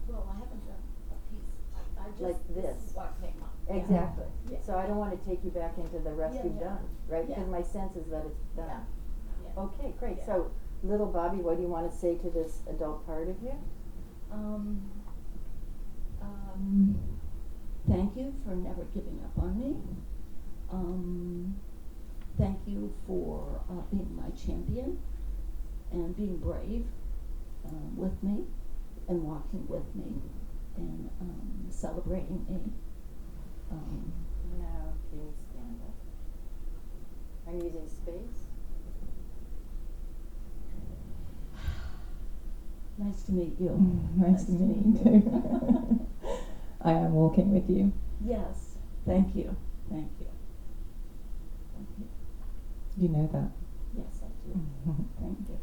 Well, I haven't done a piece. I just, Like this. is what came up. Exactly. Yeah. So I don't want to take you back into the rest you've done, right? Yeah. Because my sense is that it's done. Yeah. Okay, great. Yeah. So, little Bobby, what do you want to say to this adult part of you? Thank you for never giving up on me. Thank you for being my champion and being brave with me and walking with me and celebrating me. Now, can you stand up? I'm using space. Nice to meet you. Nice to meet you too. I am walking with you. Yes. Thank you. Thank you. Thank you. You know that. Yes, I do. Thank you.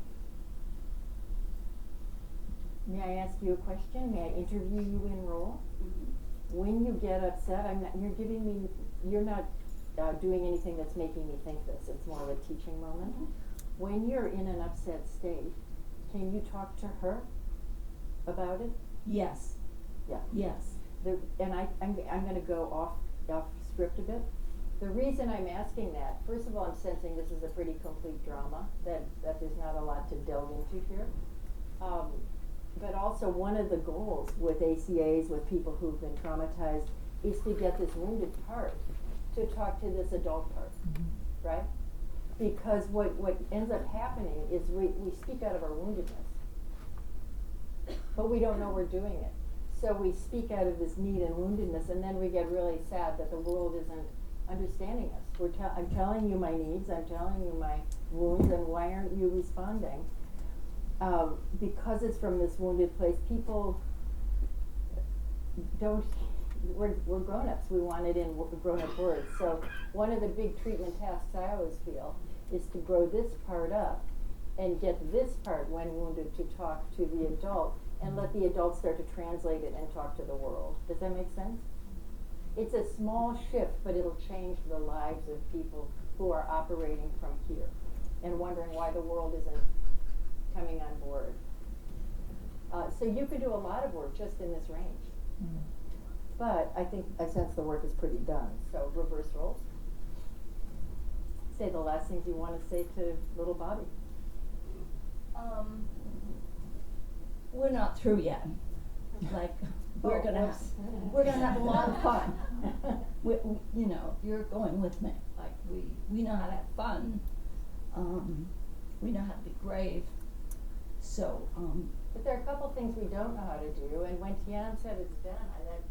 May I ask you a question? May I interview you in role? When you get upset, you're not doing anything that's making me think this. It's more of a teaching moment. When you're in an upset state, can you talk to her about it? Yes. Yeah. Yes. I'm going to go off script a bit. The reason I'm asking that, first of all, I'm sensing this is a pretty complete drama, that there's not a lot to delve into here. But also one of the goals with ACAs, with people who've been traumatized, is to get this wounded part to talk to this adult part, right? Because what ends up happening is we speak out of our woundedness, but we don't know we're doing it. So we speak out of this need and woundedness, and then we get really sad that the world isn't understanding us. I'm telling you my needs, I'm telling you my wounds, and why aren't you responding? Because it's from this wounded place, people we're grown-ups, we want it in grown-up words. So one of the big treatment tasks I always feel is to grow this part up and get this part, when wounded, to talk to the adult, and let the adult start to translate it and talk to the world. Does that make sense? It's a small shift, but it'll change the lives of people who are operating from here and wondering why the world isn't coming on board. So you could do a lot of work just in this range. But I sense the work is pretty done. So reverse roles. say the last things you want to say to little Bobby. We're not through yet. Like, we're gonna have a lot of fun. You know, you're going with me. Like, we know how to have fun. We know how to be grave. So, but there are a couple things we don't know how to do, and when Tian said it's done, I got in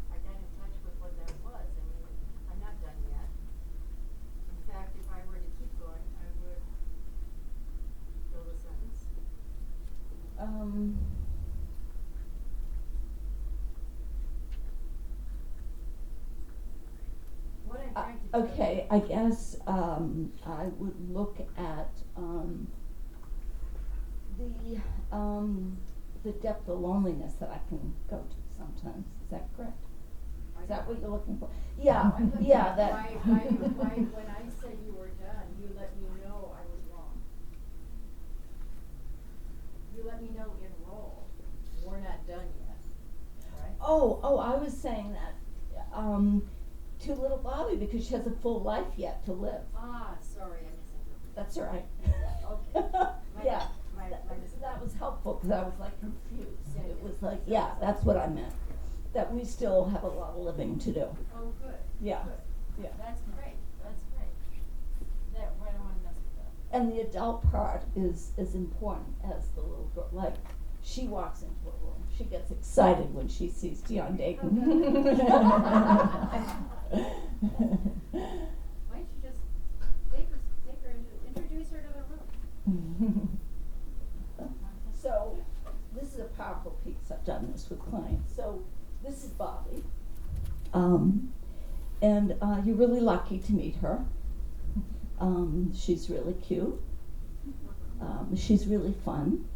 touch with what that was. I mean, I'm not done yet. In fact, if I were to keep going, I would fill the sentence. What I'm trying to okay, I guess I would look at the depth of loneliness that I can go to sometimes. Is that correct? Is that what you're looking for? Yeah, yeah. That. Why, when I said you were done, you let me know I was wrong. You let me know enroll. We're not done yet, right? Oh, I was saying that to little Bobby because she has a full life yet to live. Ah, sorry, I misunderstood. That's all right. Okay. Yeah. That was helpful because I was like confused. It was like, yeah, that's what I meant. That we still have a lot of living to do. Oh, good. Yeah. Good. Yeah. That's great. That's great. That I don't want to mess with that. And the adult part is as important as the little girl. Like, she walks into a room, she gets excited when she sees Tian Dayton. Why don't you just take her introduce her to the room? So, this is a powerful piece. I've done this with clients. So, this is Bobby. And you're really lucky to meet her. She's really cute. She's really fun.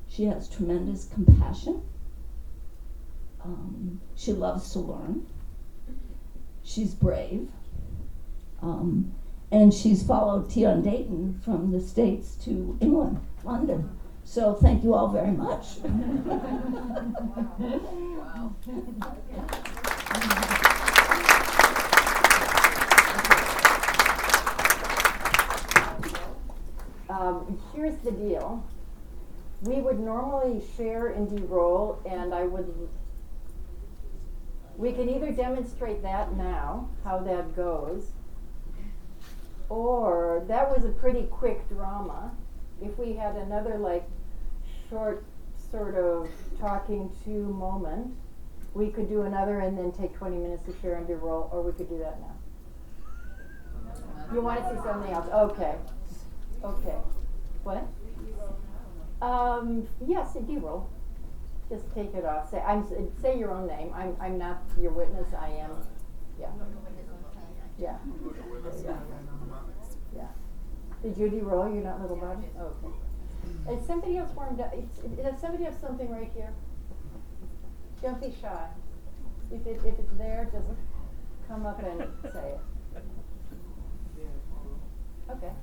She has tremendous compassion. She loves to learn. She's brave. And she's followed Tian Dayton from the States to England, London. So thank you all very much. Here's the deal. We would normally share and de-roll, and we can either demonstrate that now, how that goes, or that was a pretty quick drama. If we had another short sort of talking to moment, we could do another and then take 20 minutes to share and de-roll, or we could do that now. You want to see something else? Okay. Okay. What? Yes, de-roll. Just take it off. Say your own name. I'm not your witness. I am. Yeah. Yeah. Yeah. Did you de-roll? You're not little Bobby? Okay. Is somebody else warmed up? Does somebody have something right here? Don't be shy. If it's there, just come up and say it. Okay.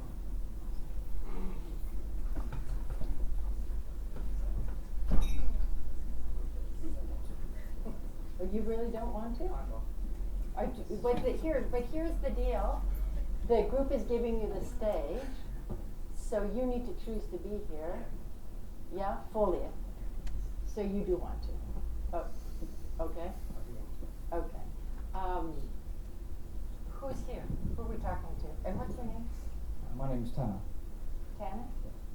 Well, you really don't want to? But here's the deal. The group is giving you the stage, so you need to choose to be here. Yeah, fully. So you do want to. Oh, okay. Okay. Who's here? Who are we talking to? And what's your name? My name is Tanner. Tanner?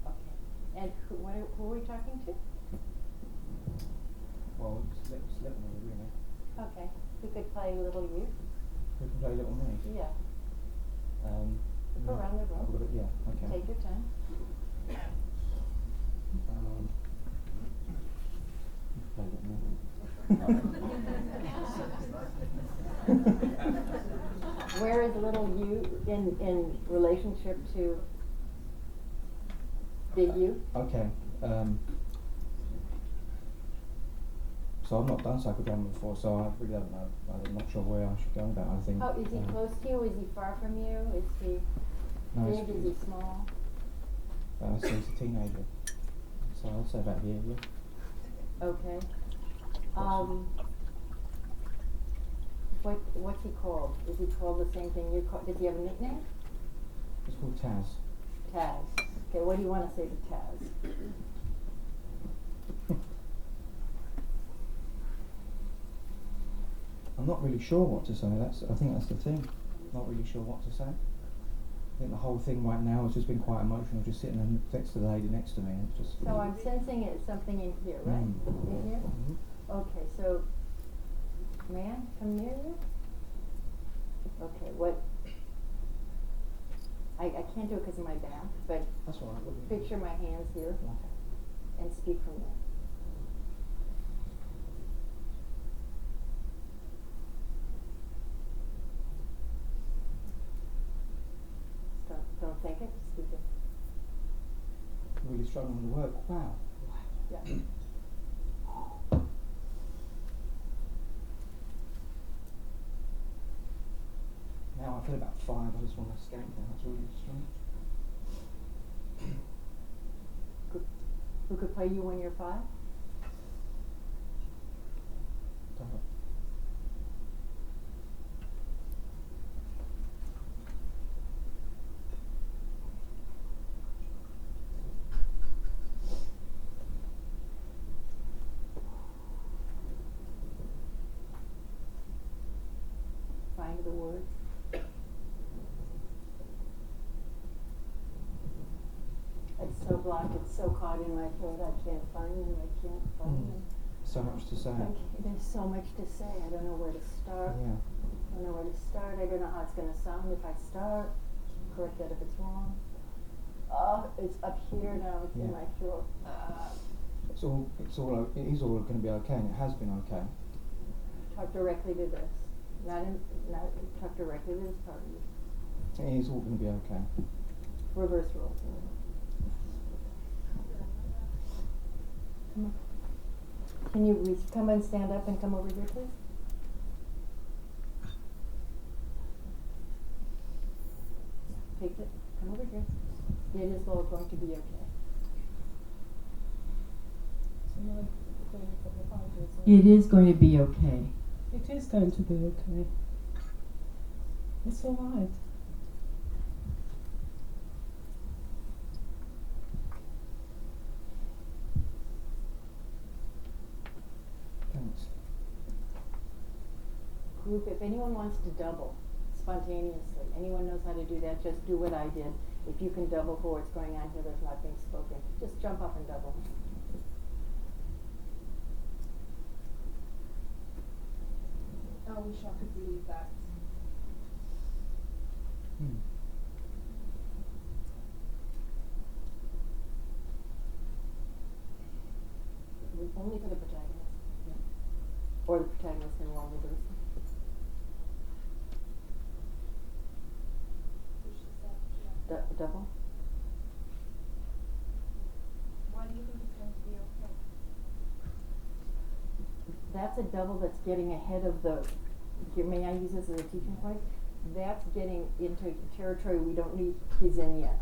Okay. And who are we talking to? Well, it's little me, really. Okay. Who could play Little You? Who can play Little Me? Yeah. Go around the room. Yeah, okay. Take your time. Play Little Me. Where is Little You in relationship to Big You? Okay. So I've not done Psychodrama before, so I really don't know. I'm not sure where I should go with that. I think. Oh, is he close to you? Is he far from you? Is he big? Is he small? So he's a teenager. So I'll say about here, yeah. Okay. What's he called? Is he called the same thing you called? Did he have a nickname? It's called Taz. Taz. Okay, what do you want to say to Taz? I'm not really sure what to say. I think that's the thing. Not really sure what to say. I think the whole thing right now has just been quite emotional, just sitting next to the lady next to me. And it's just So I'm sensing it something in here, right? In here? Okay, so may I come near you? Okay, what? I can't do it because of my back, but that's all right. Picture my hands here and speak from there. Don't think it, speak it. Really struggling with the word. Wow. Yeah. Now I feel about 5, I just want to escape now. That's really strange. Who could play you when you're 5? Don't know. Find the words. It's so blocked, it's so caught in my throat, I can't find them, So much to say. There's so much to say, I don't know where to start. Yeah. I don't know where to start, I don't know how it's going to sound if I start. Correct that if it's wrong. It's up here now, it's in my throat. It is all going to be okay, and it has been okay. Talk directly to this. Not talk directly to this part of you. It is all going to be okay. Reverse roll. Come on. Can you come and stand up and come over here, please? Take it. Come over here. It is all going to be okay. It is going to be okay. It is going to be okay. It's all right. Thanks. Group, if anyone wants to double spontaneously, anyone knows how to do that, just do what I did. If you can double for what's going on here, there's not being spoken. Just jump up and double. I wish I could believe that. Only for the protagonist. Yeah. Or the protagonist in role reversal. Double? Why do you think it's going to be okay? That's a double that's getting ahead of the, may I use this as a teaching point? That's getting into territory we don't need he's in yet.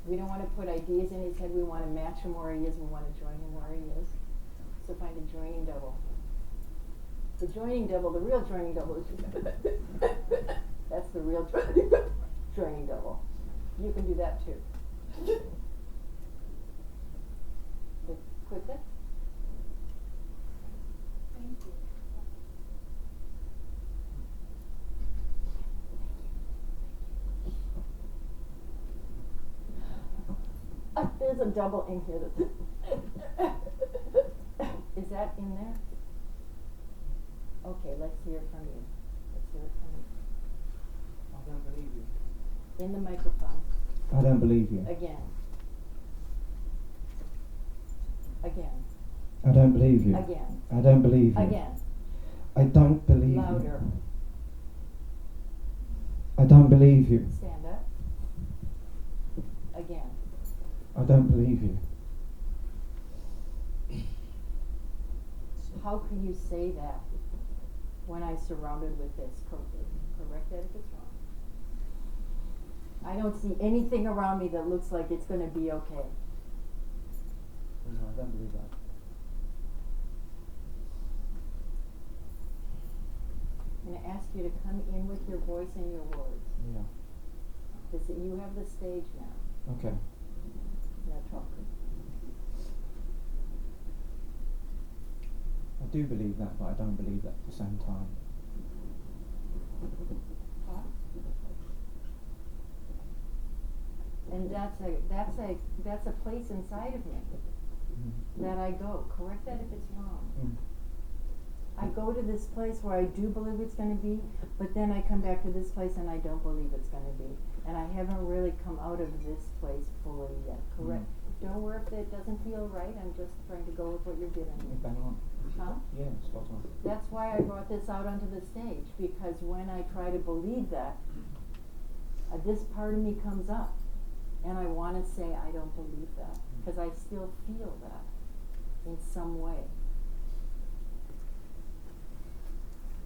We don't want to put ideas in his head, we want to match him where he is, we want to join him where he is. So find a joining double. The joining double, the real joining double is that's the real joining double. You can do that too. Quit that. Thank you. There's a double in here. Is that in there? Okay, let's hear it from you. Let's hear it from you. I don't believe you. In the microphone. I don't believe you. Again. Again. I don't believe you. Again. I don't believe you. Again. I don't believe Louder. you. I don't believe you. Stand up. Again. I don't believe you. How can you say that when I'm surrounded with this? Correct that if it's wrong. I don't see anything around me that looks like it's going to be okay. No, I don't believe that. I'm going to ask you to come in with your voice and your words. Yeah. You have the stage now. Okay. Now talk. I do believe that, but I don't believe that at the same time. And that's a place inside of me that I go. Correct that if it's wrong. I go to this place where I do believe it's going to be, but then I come back to this place and I don't believe it's going to be. And I haven't really come out of this place fully yet. Correct. Don't worry if it doesn't feel right. I'm just trying to go with what you're giving me. Bang on. Huh? Yeah, spot on. That's why I brought this out onto the stage, because when I try to believe that, this part of me comes up. And I want to say I don't believe that, because I still feel that in some way.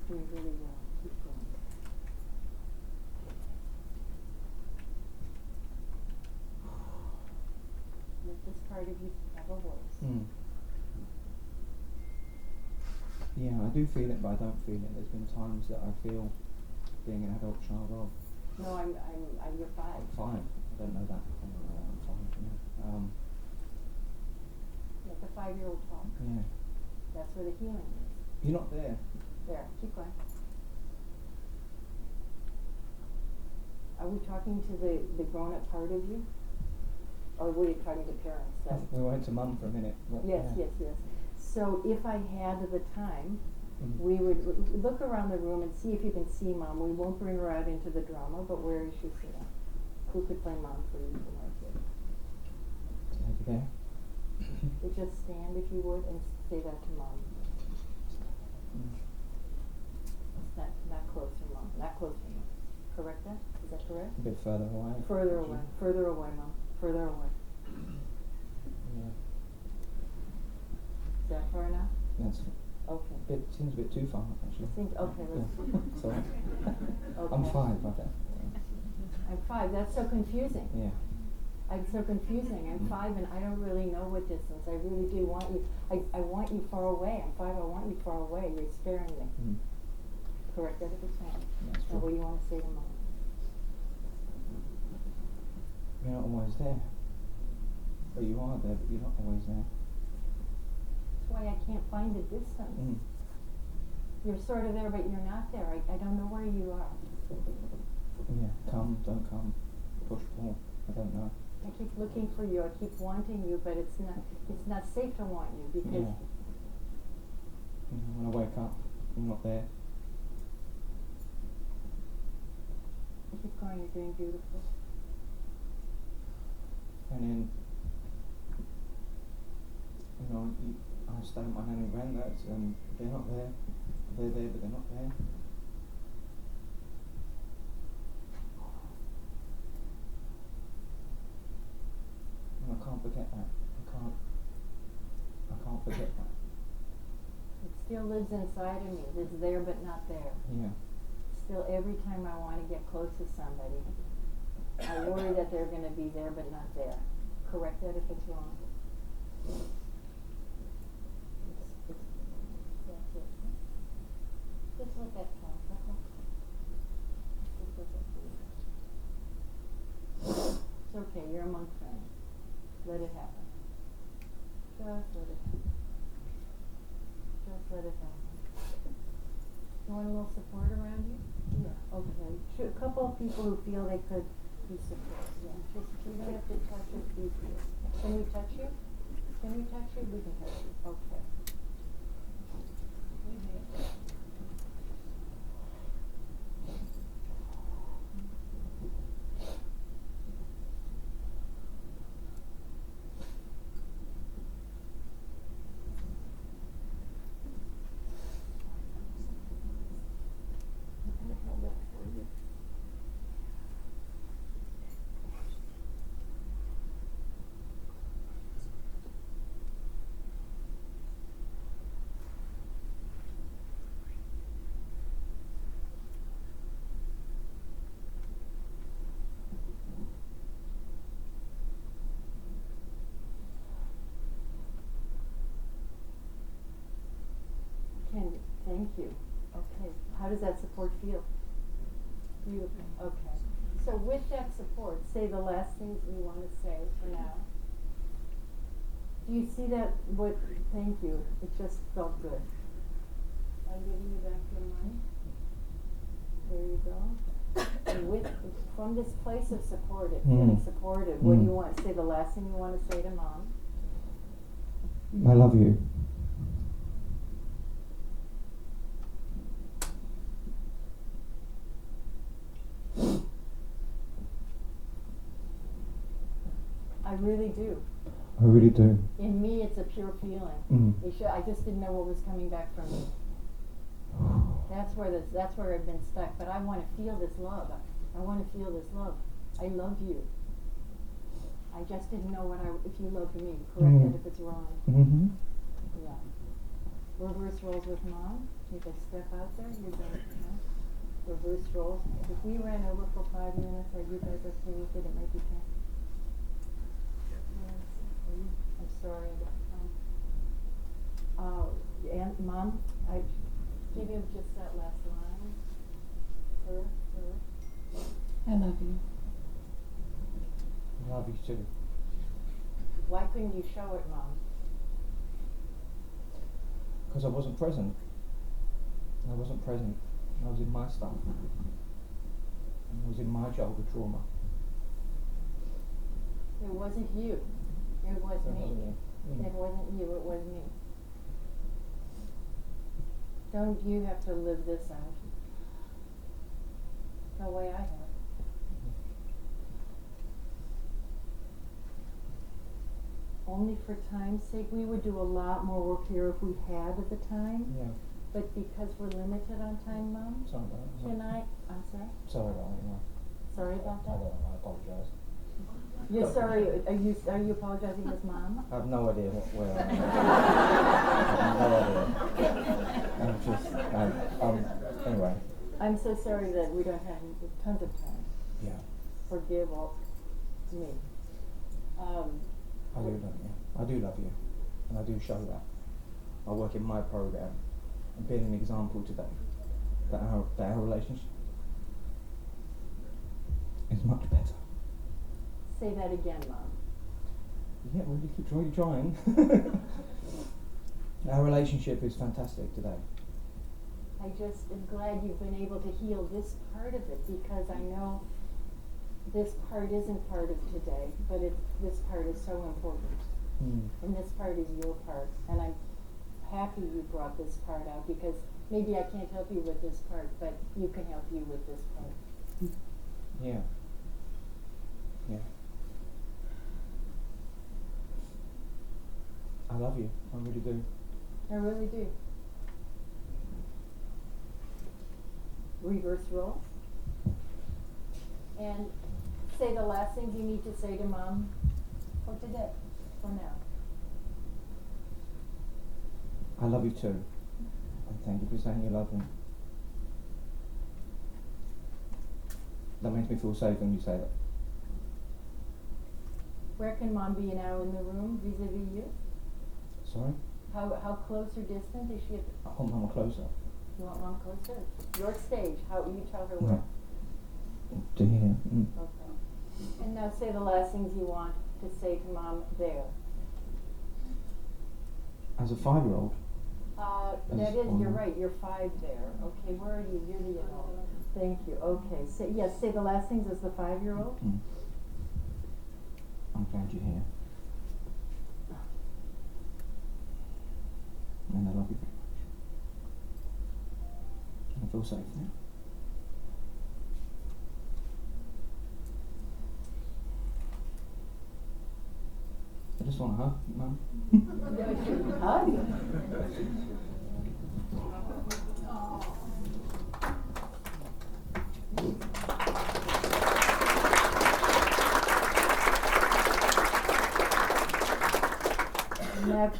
Doing really well. Keep going. Let this part of you have a voice. Yeah, I do feel it, but I don't feel it. There's been times that I feel being an adult child of. No, you're 5. I'm 5. I don't know that. I'm 5. Yeah. Let the 5-year-old talk. Yeah. That's where the healing is. You're not there. There, keep going. Are we talking to the grown-up part of you? Or were you talking to parents? We went to Mum for a minute. Yes. So if I had the time, we would look around the room and see if you can see Mom. We won't bring her out into the drama, but where is she sitting? Who could play Mom for you tonight? Over there. Just stand if you would and say that to Mom. Not close to Mom. Not close to Mom. Correct that? Is that correct? A bit further away. Further away. Further away, Mom. Further away. Yeah. Is that far enough? That's okay. It seems a bit too far, actually. Okay, let's Sorry. Okay. I'm 5, okay. I'm 5. That's so confusing. Yeah. I'm so confusing. I'm 5 and I don't really know what distance. I really do want you. I want you far away. I'm 5. I want you far away. You're scaring me. Correct that if it's wrong. Now what do you want to say to Mom? You're not always there. But you are there, but you're not always there. That's why I can't find the distance. You're sort of there, but you're not there. I don't know where you are. Yeah, come, don't come, push, pull. I don't know. I keep looking for you. I keep wanting you, but it's not safe to want you because. When I wake up, I'm not there. Keep going. You're doing beautiful. And then, I stay with my nan and granddad's, and they're not there. They're there, but they're not there. And I can't forget that. I can't forget that. It still lives inside of me. It's there, but not there. Yeah. Still, every time I want to get close to somebody, I worry that they're going to be there, but not there. Correct that if it's wrong. That's it. Just let that come. It's okay. You're among friends. Let it happen. Just let it happen. Just let it happen. You want a little support around you? Yeah. Okay. A couple of people who feel they could be support. Yeah. Just you don't have to touch your feet here. Can we touch you? Can we touch you? We can touch you. Okay. Thank you. Okay. How does that support feel? Beautiful. Okay. So with that support, say the last things you want to say for now. Do you see that? Thank you. It just felt good. I'm giving you back your money. There you go. And from this place of support, feeling supported, what do you want? Say the last thing you want to say to Mom. I love you. I really do. I really do. In me, it's a pure feeling. I just didn't know what was coming back from you. That's where I've been stuck. But I want to feel this love. I want to feel this love. I love you. I just didn't know if you loved me. Correct it if it's wrong. Yeah. Reverse roles with Mom. Take a step out there. You're going to reverse roles. If we ran over for 5 minutes, are you guys okay with it? It might be 10. I'm sorry. And Mom, I give him just that last line. Her. I love you. I love you too. Why couldn't you show it, Mom? Because I wasn't present. I wasn't present. I was in my stuff. And I was in my childhood trauma. It wasn't you. It was me. It wasn't you, it was me. Don't you have to live this out the way I have. Only for time's sake, we would do a lot more work here if we had the time. Yeah. But because we're limited on time, Mom, Sorry about that. tonight, I'm sorry? Sorry about that, Sorry about that? I don't know, I apologise. You're sorry, are you apologizing as Mom? I have no idea where I am. I have no idea. Anyway. I'm so sorry that we don't have tons of time. Yeah. Forgive all me. I do love you. I do love you. And I do show that. I work in my program and being an example today that our relationship is much better. Say that again, Mom. Yeah, well, you keep really trying. Our relationship is fantastic today. I just am glad you've been able to heal this part of it, because I know this part isn't part of today, but this part is so important. And this part is your part. And I'm happy you brought this part out, because maybe I can't help you with this part, but you can help you with this part. Yeah. Yeah. I love you. I really do. I really do. Reverse roles. And say the last things you need to say to Mom for today, for now. I love you too. And thank you for saying you love me. That makes me feel safe when you say that. Where can Mom be now in the room vis-a-vis you? Sorry? How close or distant is she? I want Mama closer. You want Mom closer? Your stage. How you tell her where? To hear. Okay. And now say the last things you want to say to Mom there. As a 5-year-old. That is, you're right. You're 5 there. Okay, where are you? You're the adult. Thank you. Okay. Say the last things as the 5-year-old. I'm glad you're here. And I love you very much. I feel safe now. I just want to hug, Mum. Hug? Now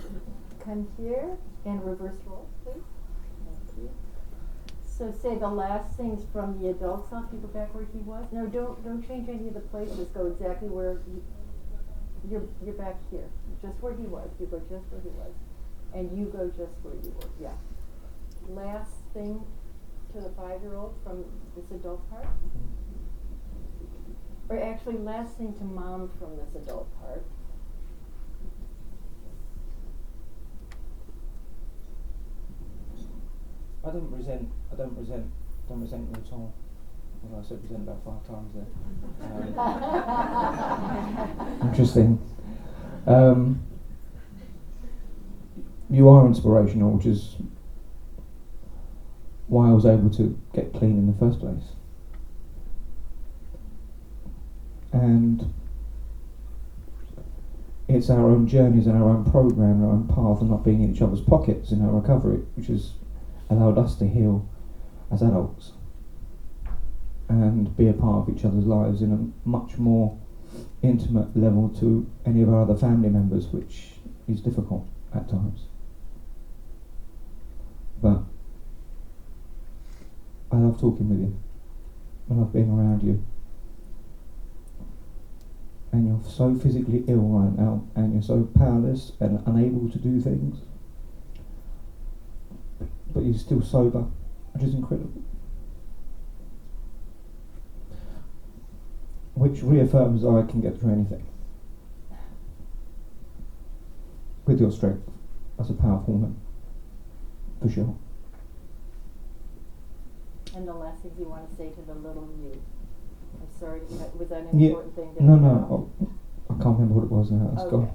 come here and reverse roll, please. Thank you. So say the last things from the adult self. You go back where he was. No, don't change any of the places. Go exactly where you're back here. Just where he was. You go just where he was. And you go just where you were. Yeah. Last thing to the 5-year-old from this adult part. or actually last thing to mom from this adult part. I don't resent you at all. Well, I said resent about 5 times there. Interesting. You are inspirational, which is why I was able to get clean in the first place. And it's our own journeys and our own program, our own path, and not being in each other's pockets in our recovery, which has allowed us to heal as adults and be a part of each other's lives in a much more intimate level to any of our other family members, which is difficult at times. But I love talking with you. I love being around you. And you're so physically ill right now, and you're so powerless and unable to do things, but you're still sober, which is incredible. Which reaffirms I can get through anything. With your strength as a powerful woman, for sure. And the last thing you want to say to the little you. I'm sorry, was that an Yeah. important thing? No, I can't remember what it was now. It's gone. Okay.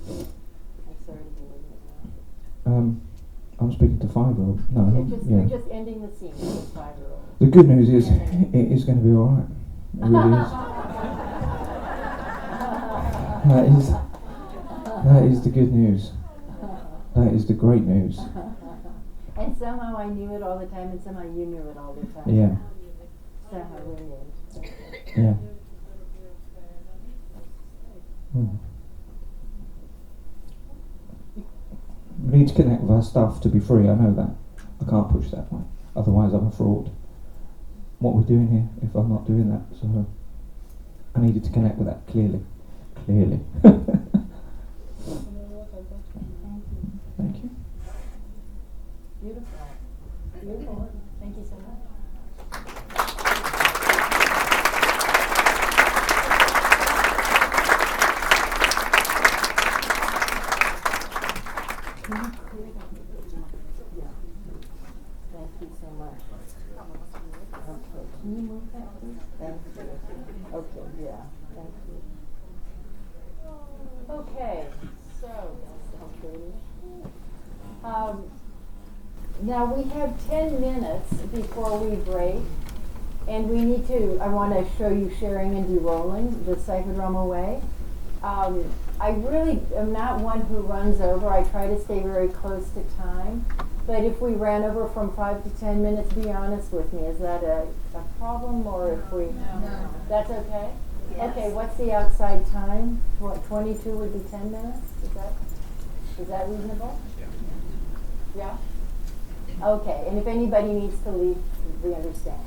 I'm sorry to be leaving it now. I'm speaking to 5-year-old. No, You're just ending the scene with a 5-year-old. The good news is, it is going to be alright. It really is. That is the good news. That is the great news. And somehow I knew it all the time, and somehow you knew it all the time. Yeah. Somehow we knew it. Yeah. We need to connect with our stuff to be free, I know that. I can't push that way. Otherwise I'm a fraud. What we're doing here, if I'm not doing that, so I needed to connect with that clearly. Thank you. Beautiful. Beautiful. Thank you so much. Thank you so much. Okay, can you move that, please? Thank you. Okay, yeah, thank you. Okay, so, now we have 10 minutes before we break, and I want to show you sharing and de-rolling the Psychodrama way. I really am not one who runs over. I try to stay very close to time. But if we ran over from 5 to 10 minutes, be honest with me, is that a problem, or if we... No. That's okay? Yes. Okay, what's the outside time? What, 22 would be 10 minutes? Is that reasonable? Yeah? Okay, and if anybody needs to leave, we understand.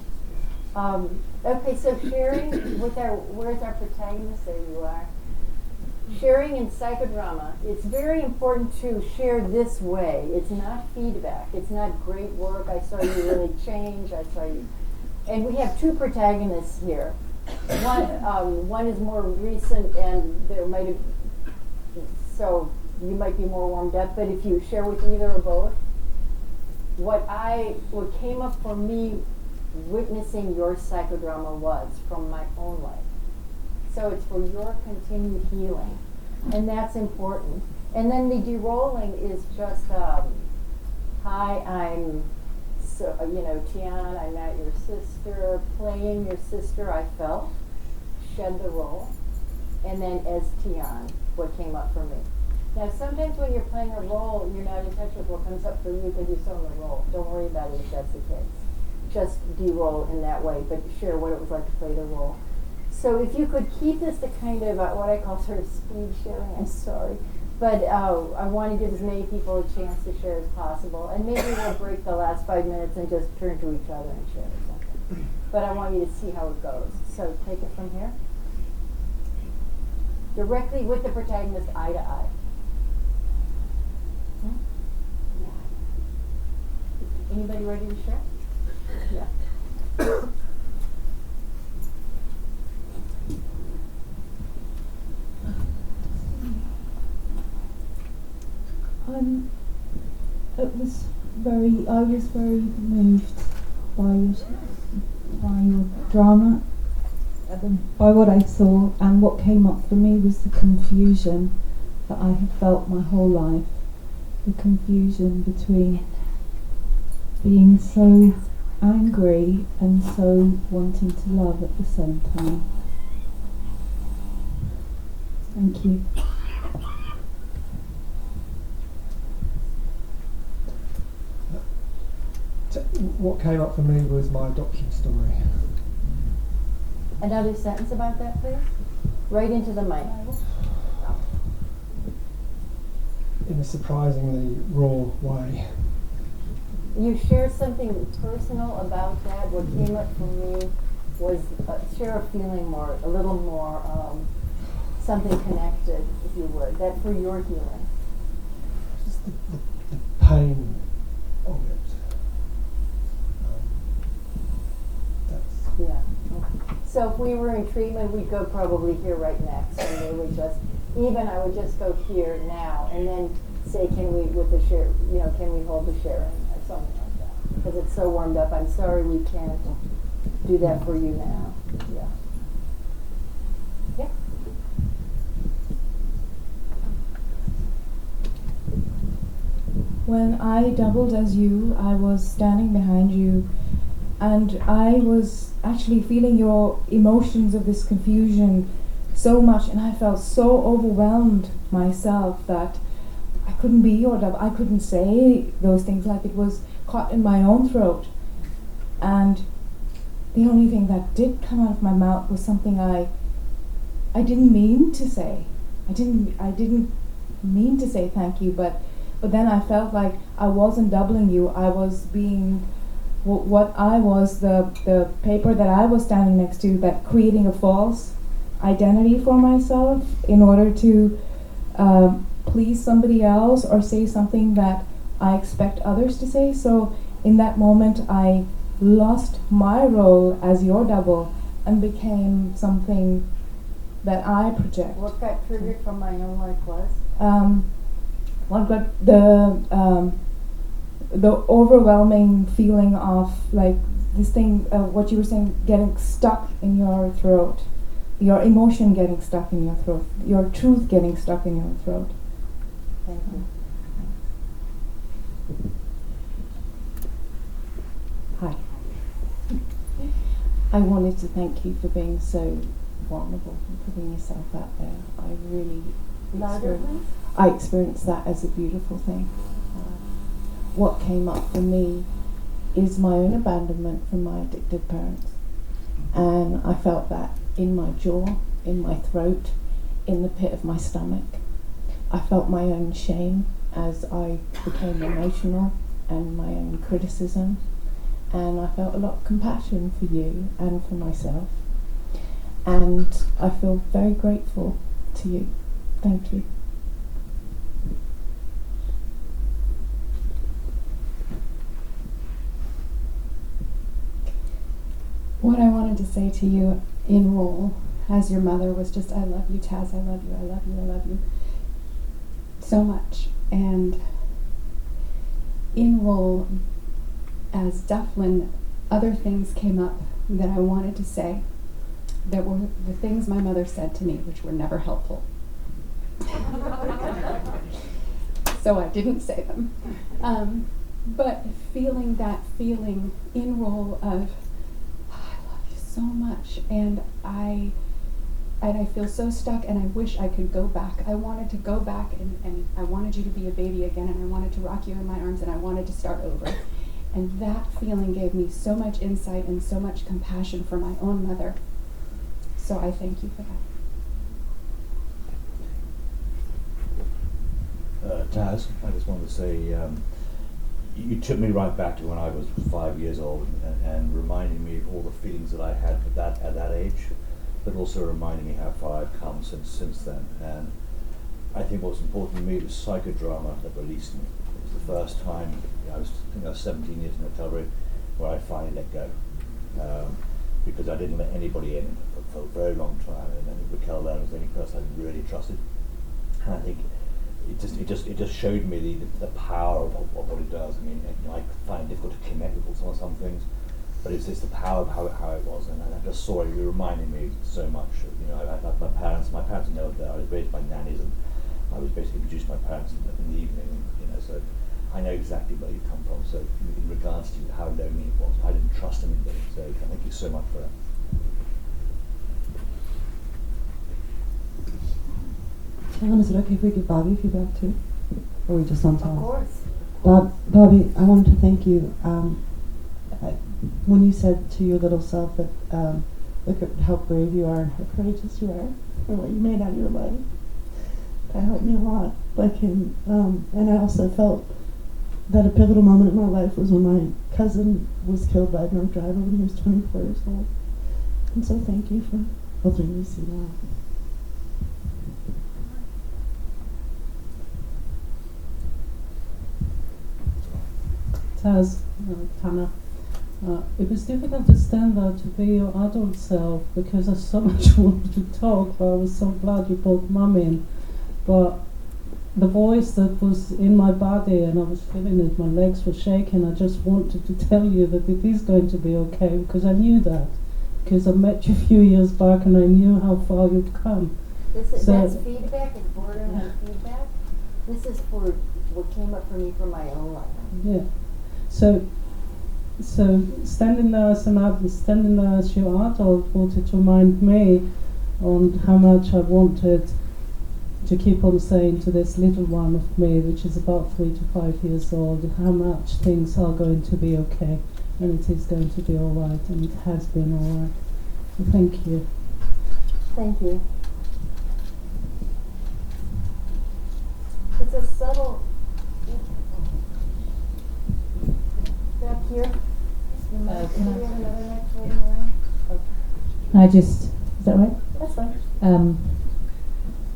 Okay, so sharing with where's our protagonist? There you are. Sharing in psychodrama, it's very important to share this way. It's not feedback. It's not great work. I saw you really change. I saw you. And we have 2 protagonists here. One is more recent, and there might have, so you might be more warmed up. But if you share with either or both, what came up for me witnessing your psychodrama was from my own life. So it's for your continued healing, and that's important. And then the de-rolling is just, hi, I'm, Tian, I met your sister, playing your sister, I felt, shed the role, and then as Tian, what came up for me. Now sometimes when you're playing a role, you're not in touch with what comes up for you because you're still in the role. Don't worry about it if that's the case. Just de-roll in that way, but share what it was like to play the role. So if you could keep this to kind of what I call sort of speed sharing, I'm sorry. But I want to give as many people a chance to share as possible. And maybe we'll break the last 5 minutes and just turn to each other and share or something. But I want you to see how it goes. So take it from here. Directly with the protagonist, eye to eye. Anybody ready to share? Yeah. I was very moved by your drama, by what I saw, and what came up for me was the confusion that I have felt my whole life. The confusion between being so angry and so wanting to love at the same time. Thank you. What came up for me was my adoption story. Another sentence about that, please. Right into the mic. In a surprisingly raw way. You shared something personal about that. What came up for me was share a feeling more, a little more, something connected, if you would, that for your healing. Just the pain of it. Yeah. Okay. So if we were in treatment, we'd go probably here right next, and they would just, I would just go here now, and then say, can we, with the share, can we hold the sharing, or something like that, because it's so warmed up. I'm sorry we can't do that for you now. Yeah. Yeah. When I doubled as you, I was standing behind you, and I was actually feeling your emotions of this confusion so much, and I felt so overwhelmed myself that I couldn't be your double. I couldn't say those things, like it was caught in my own throat. And the only thing that did come out of my mouth was something I didn't mean to say. I didn't mean to say thank you, but then I felt like I wasn't doubling you. I was being what I was, the paper that I was standing next to, that creating a false identity for myself in order to please somebody else or say something that I expect others to say. So in that moment I lost my role as your double and became something that I project. What got triggered from my own life was? What got the overwhelming feeling of like this thing, what you were saying, getting stuck in your throat, your emotion getting stuck in your throat, your truth getting stuck in your throat. Thank you. Hi. I wanted to thank you for being so vulnerable and putting yourself out there. I really experienced that as a beautiful thing. What came up for me is my own abandonment from my addicted parents. And I felt that in my jaw, in my throat, in the pit of my stomach. I felt my own shame as I became emotional and my own criticism. And I felt a lot of compassion for you and for myself. And I feel very grateful to you. Thank you. What I wanted to say to you in role as your mother was just, I love you, Taz, I love you, I love you, I love you so much. And in role as Dufflin, other things came up that I wanted to say that were the things my mother said to me, which were never helpful. So I didn't say them. But feeling that feeling in role of, so much, and I feel so stuck, and I wish I could go back. I wanted to go back, and I wanted you to be a baby again, and I wanted to rock you in my arms, and I wanted to start over. And that feeling gave me so much insight and so much compassion for my own mother. So I thank you for that. Taz, I just wanted to say, you took me right back to when I was 5 years old and reminding me of all the feelings that I had at that age, but also reminding me how far I've come since then. And I think what's important to me was Psychodrama that released me. It was the first time, I was 17 years in recovery, where I finally let go. Because I didn't let anybody in for a very long time, and then Raquel Leonard was the only person I really trusted. And I think it just showed me the power of what it does. I mean, I find it difficult to connect with some things, but it's the power of how it was, and I just saw it. It reminded me so much. You know, my parents know that I was raised by nannies, and I was basically introduced to my parents in the evening. You know, so I know exactly where you come from. So in regards to how lonely it was, I didn't trust anybody. So thank you so much for that. Tian, is it okay if we give Bobby feedback too? Or are we just on time? Of course. Bobby, I wanted to thank you. When you said to your little self that look at how brave you are and how courageous you are for what you made out of your life, that helped me a lot. And I also felt that a pivotal moment in my life was when my cousin was killed by a drunk driver when he was 24 years old. And so thank you for helping me see that. Taz, Tana, it was difficult to stand there to be your adult self because I so much wanted to talk, but I was so glad you brought Mum in. But the voice that was in my body, and I was feeling it, my legs were shaking, I just wanted to tell you that it is going to be okay, because I knew that. Because I met you a few years back and I knew how far you'd come. That's feedback, it's bordering on feedback. This is for what came up for me from my own life. Yeah. So standing there as your adult wanted to remind me on how much I wanted to keep on saying to this little one of me, which is about 3 to 5 years old, how much things are going to be okay, and it is going to be all right, and it has been all right. So thank you. Thank you. It's a subtle. Back here. Can I just, is that right? That's fine.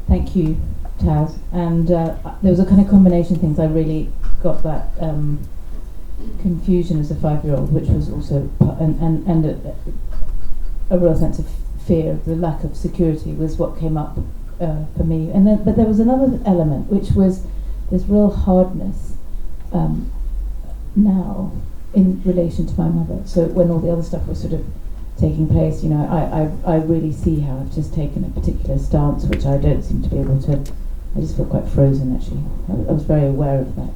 Thank you, Taz. And there was a kind of combination of things. I really got that confusion as a 5-year-old, which was also, and a real sense of fear, the lack of security was what came up for me. And then, but there was another element, which was this real hardness now in relation to my mother. So when all the other stuff was sort of taking place, you know, I really see how I've just taken a particular stance, which I don't seem to be able to. I just feel quite frozen, actually. I was very aware of that.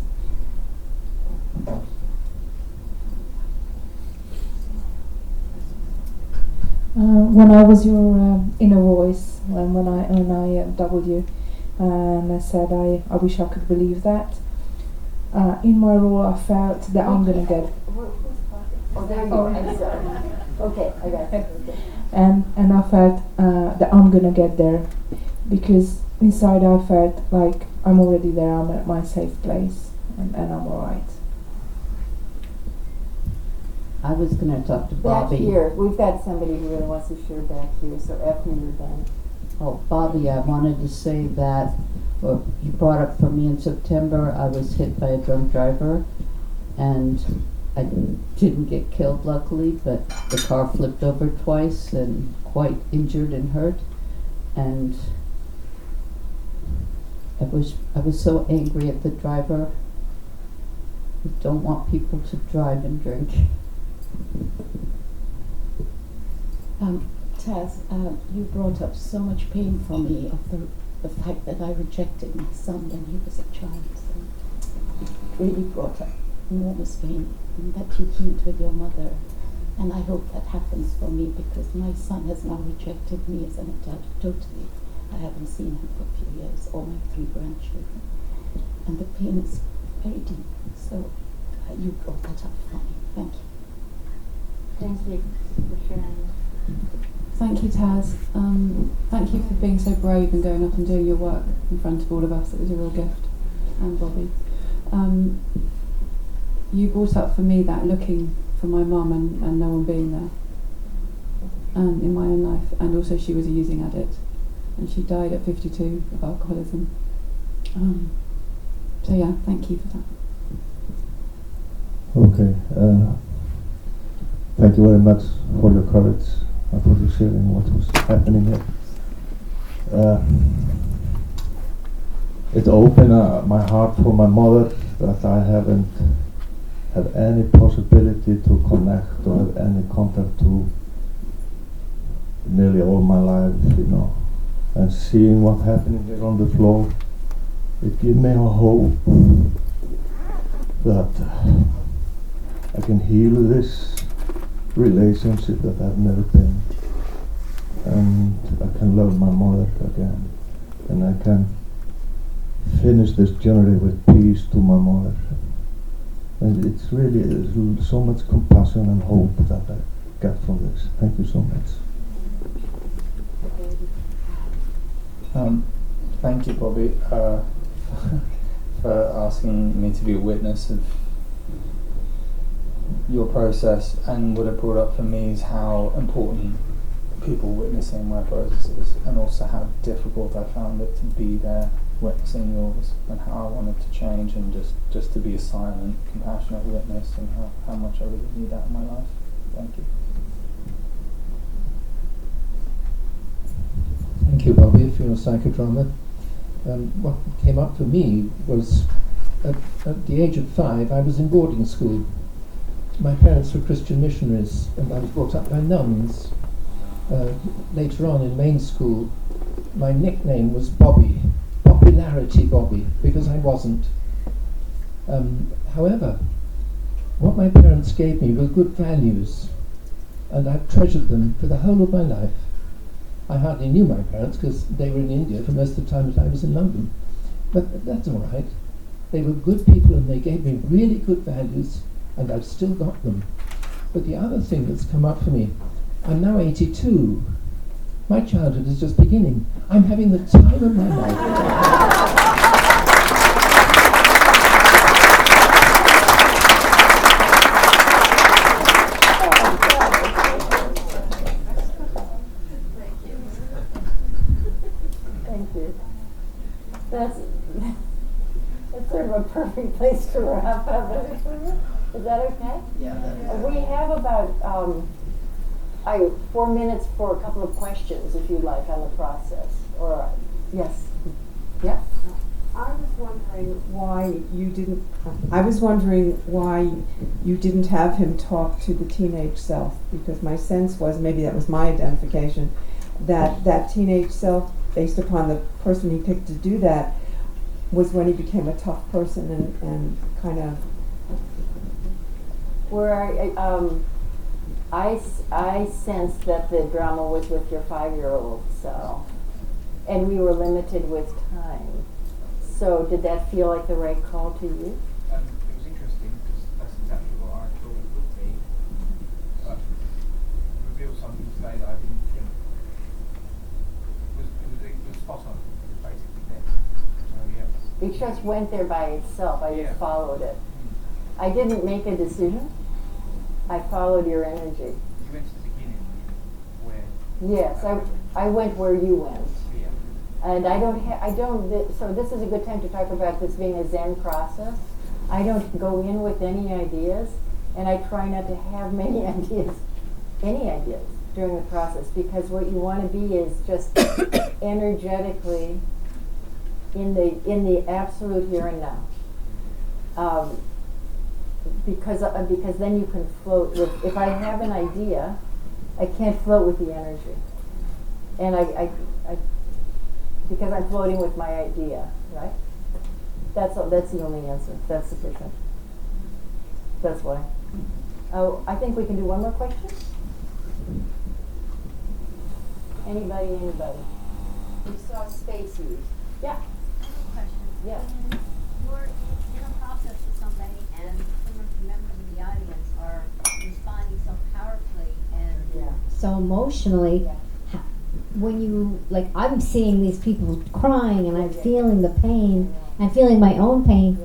When I was your inner voice, and when I doubled you, and I said I wish I could believe that. In my role, I felt that I'm gonna get. Oh, there you go. I'm sorry. Okay, I got it. Okay. And I felt that I'm gonna get there, because inside I felt like I'm already there. I'm at my safe place, and I'm alright. I was going to talk to Bobby. Back here, we've got somebody who really wants to share back here. So after you're done. Oh, Bobby, I wanted to say that. Well, you brought up for me in September. I was hit by a drunk driver, and I didn't get killed, luckily, but the car flipped over twice and quite injured and hurt. And I was so angry at the driver. I don't want people to drive and drink. Taz, you brought up so much pain for me of the fact that I rejected my son when he was a child. So it really brought up enormous pain, and that you healed with your mother. And I hope that happens for me, because my son has now rejected me as an adult totally. I haven't seen him for a few years, or my 3 grandchildren. And the pain is very deep. So you brought that up for me. Thank you. Thank you for sharing. Thank you, Taz. Thank you for being so brave and going up and doing your work in front of all of us. It was a real gift. And Bobby. You brought up for me that looking for my mum and no one being there in my own life. And also she was a using addict. And she died at 52 of alcoholism. So yeah, thank you for that. Okay. Thank you very much for your courage and for you sharing what was happening here. it opened my heart for my mother, that I haven't had any possibility to connect or have any contact to nearly all my life, you know. And seeing what's happening here on the floor, it gives me a hope that I can heal this relationship that I've never been, and I can love my mother again, and I can finish this journey with peace to my mother. And it's really so much compassion and hope that I get from this. Thank you so much. Thank you, Bobby, for asking me to be a witness of your process. And what it brought up for me is how important people witnessing my process is, and also how difficult I found it to be there witnessing yours, and how I wanted to change, and just to be a silent, compassionate witness, and how much I really need that in my life. Thank you. Thank you, Bobby, for your psychodrama. What came up for me was, at the age of 5, I was in boarding school. My parents were Christian missionaries, and I was brought up by nuns. Later on in main school, my nickname was Bobby, Popularity Bobby, because I wasn't. However, what my parents gave me were good values, and I've treasured them for the whole of my life. I hardly knew my parents because they were in India for most of the time that I was in London. But that's all right. They were good people and they gave me really good values, and I've still got them. But the other thing that's come up for me, I'm now 82. My childhood is just beginning. I'm having the time of my life. That's sort of a perfect place to wrap up. Is that okay? Yeah. We have about 4 minutes for a couple of questions, if you'd like, on the process. Or yes, yeah. I was wondering why you didn't have him talk to the teenage self, because my sense was, maybe that was my identification, that teenage self, based upon the person he picked to do that, was when he became a tough person and kind of. Where I sensed that the drama was with your 5-year-old self, and we were limited with time. So did that feel like the right call to you? It was interesting because that's exactly what I thought it would be, but it revealed something today that I didn't think was spot on. It was basically there. So yeah. It just went there by itself. I just followed it. I didn't make a decision. I followed your energy. You went to the beginning where. Yes, I went where you went. Yeah. And so this is a good time to talk about this being a Zen process. I don't go in with any ideas, and I try not to have any ideas during the process, because what you want to be is just energetically in the absolute here and now. Because then you can float with, if I have an idea, I can't float with the energy. And I because I'm floating with my idea, right? That's the only answer. That's sufficient. That's why. Oh, I think we can do one more question. Anybody? We saw space used. Yeah. Question. Yeah. When you're in a process with somebody and some of the members of the audience are responding so powerfully and so emotionally, when you, like, I'm seeing these people crying and I'm feeling the pain, I'm feeling my own pain.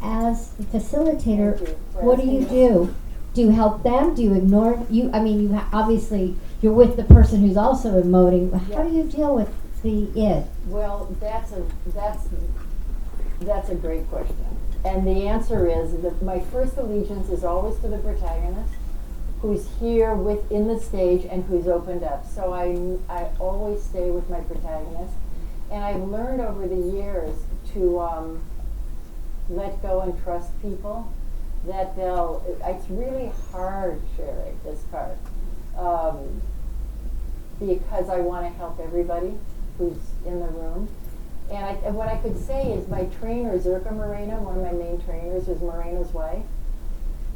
As a facilitator, what do you do? Do you help them? Do you ignore you? I mean, obviously you're with the person who's also emoting. How do you deal with the id? Well, that's a great question. And the answer is that my first allegiance is always to the protagonist, who's here within the stage and who's opened up. So I always stay with my protagonist. And I've learned over the years to let go and trust people, that it's really hard, Sherry, this part, because I want to help everybody who's in the room. And what I could say is my trainer, Zirka Moreno, one of my main trainers, is Moreno's wife.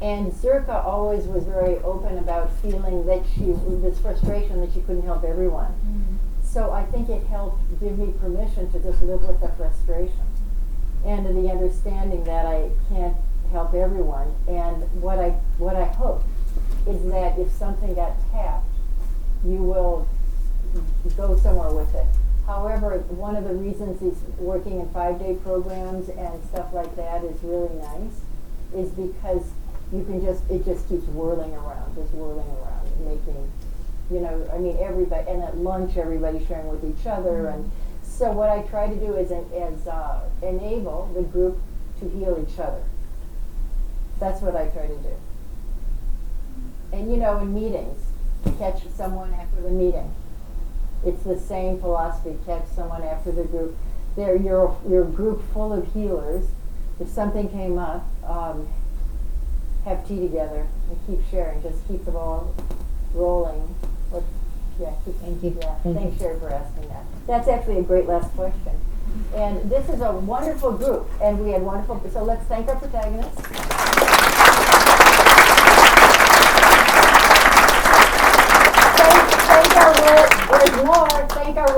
And Zirka always was very open about feeling that this frustration that she couldn't help everyone. Mm-hmm. So I think it helped give me permission to just live with the frustration and the understanding that I can't help everyone. And what I hope is that if something got tapped, you will go somewhere with it. However, one of the reasons he's working in 5-day programs and stuff like that is really nice, is because it just keeps whirling around, making, everybody, and at lunch everybody's sharing with each other. And so what I try to do is enable the group to heal each other. That's what I try to do. And in meetings, catch someone after the meeting. It's the same philosophy. Catch someone after the group. You're a group full of healers. If something came up, have tea together and keep sharing. Just keep the ball rolling. Thank you. Yeah, thanks, Sherry, for asking that. That's actually a great last question. And this is a wonderful group, and we had wonderful. So let's thank our protagonists. Thank our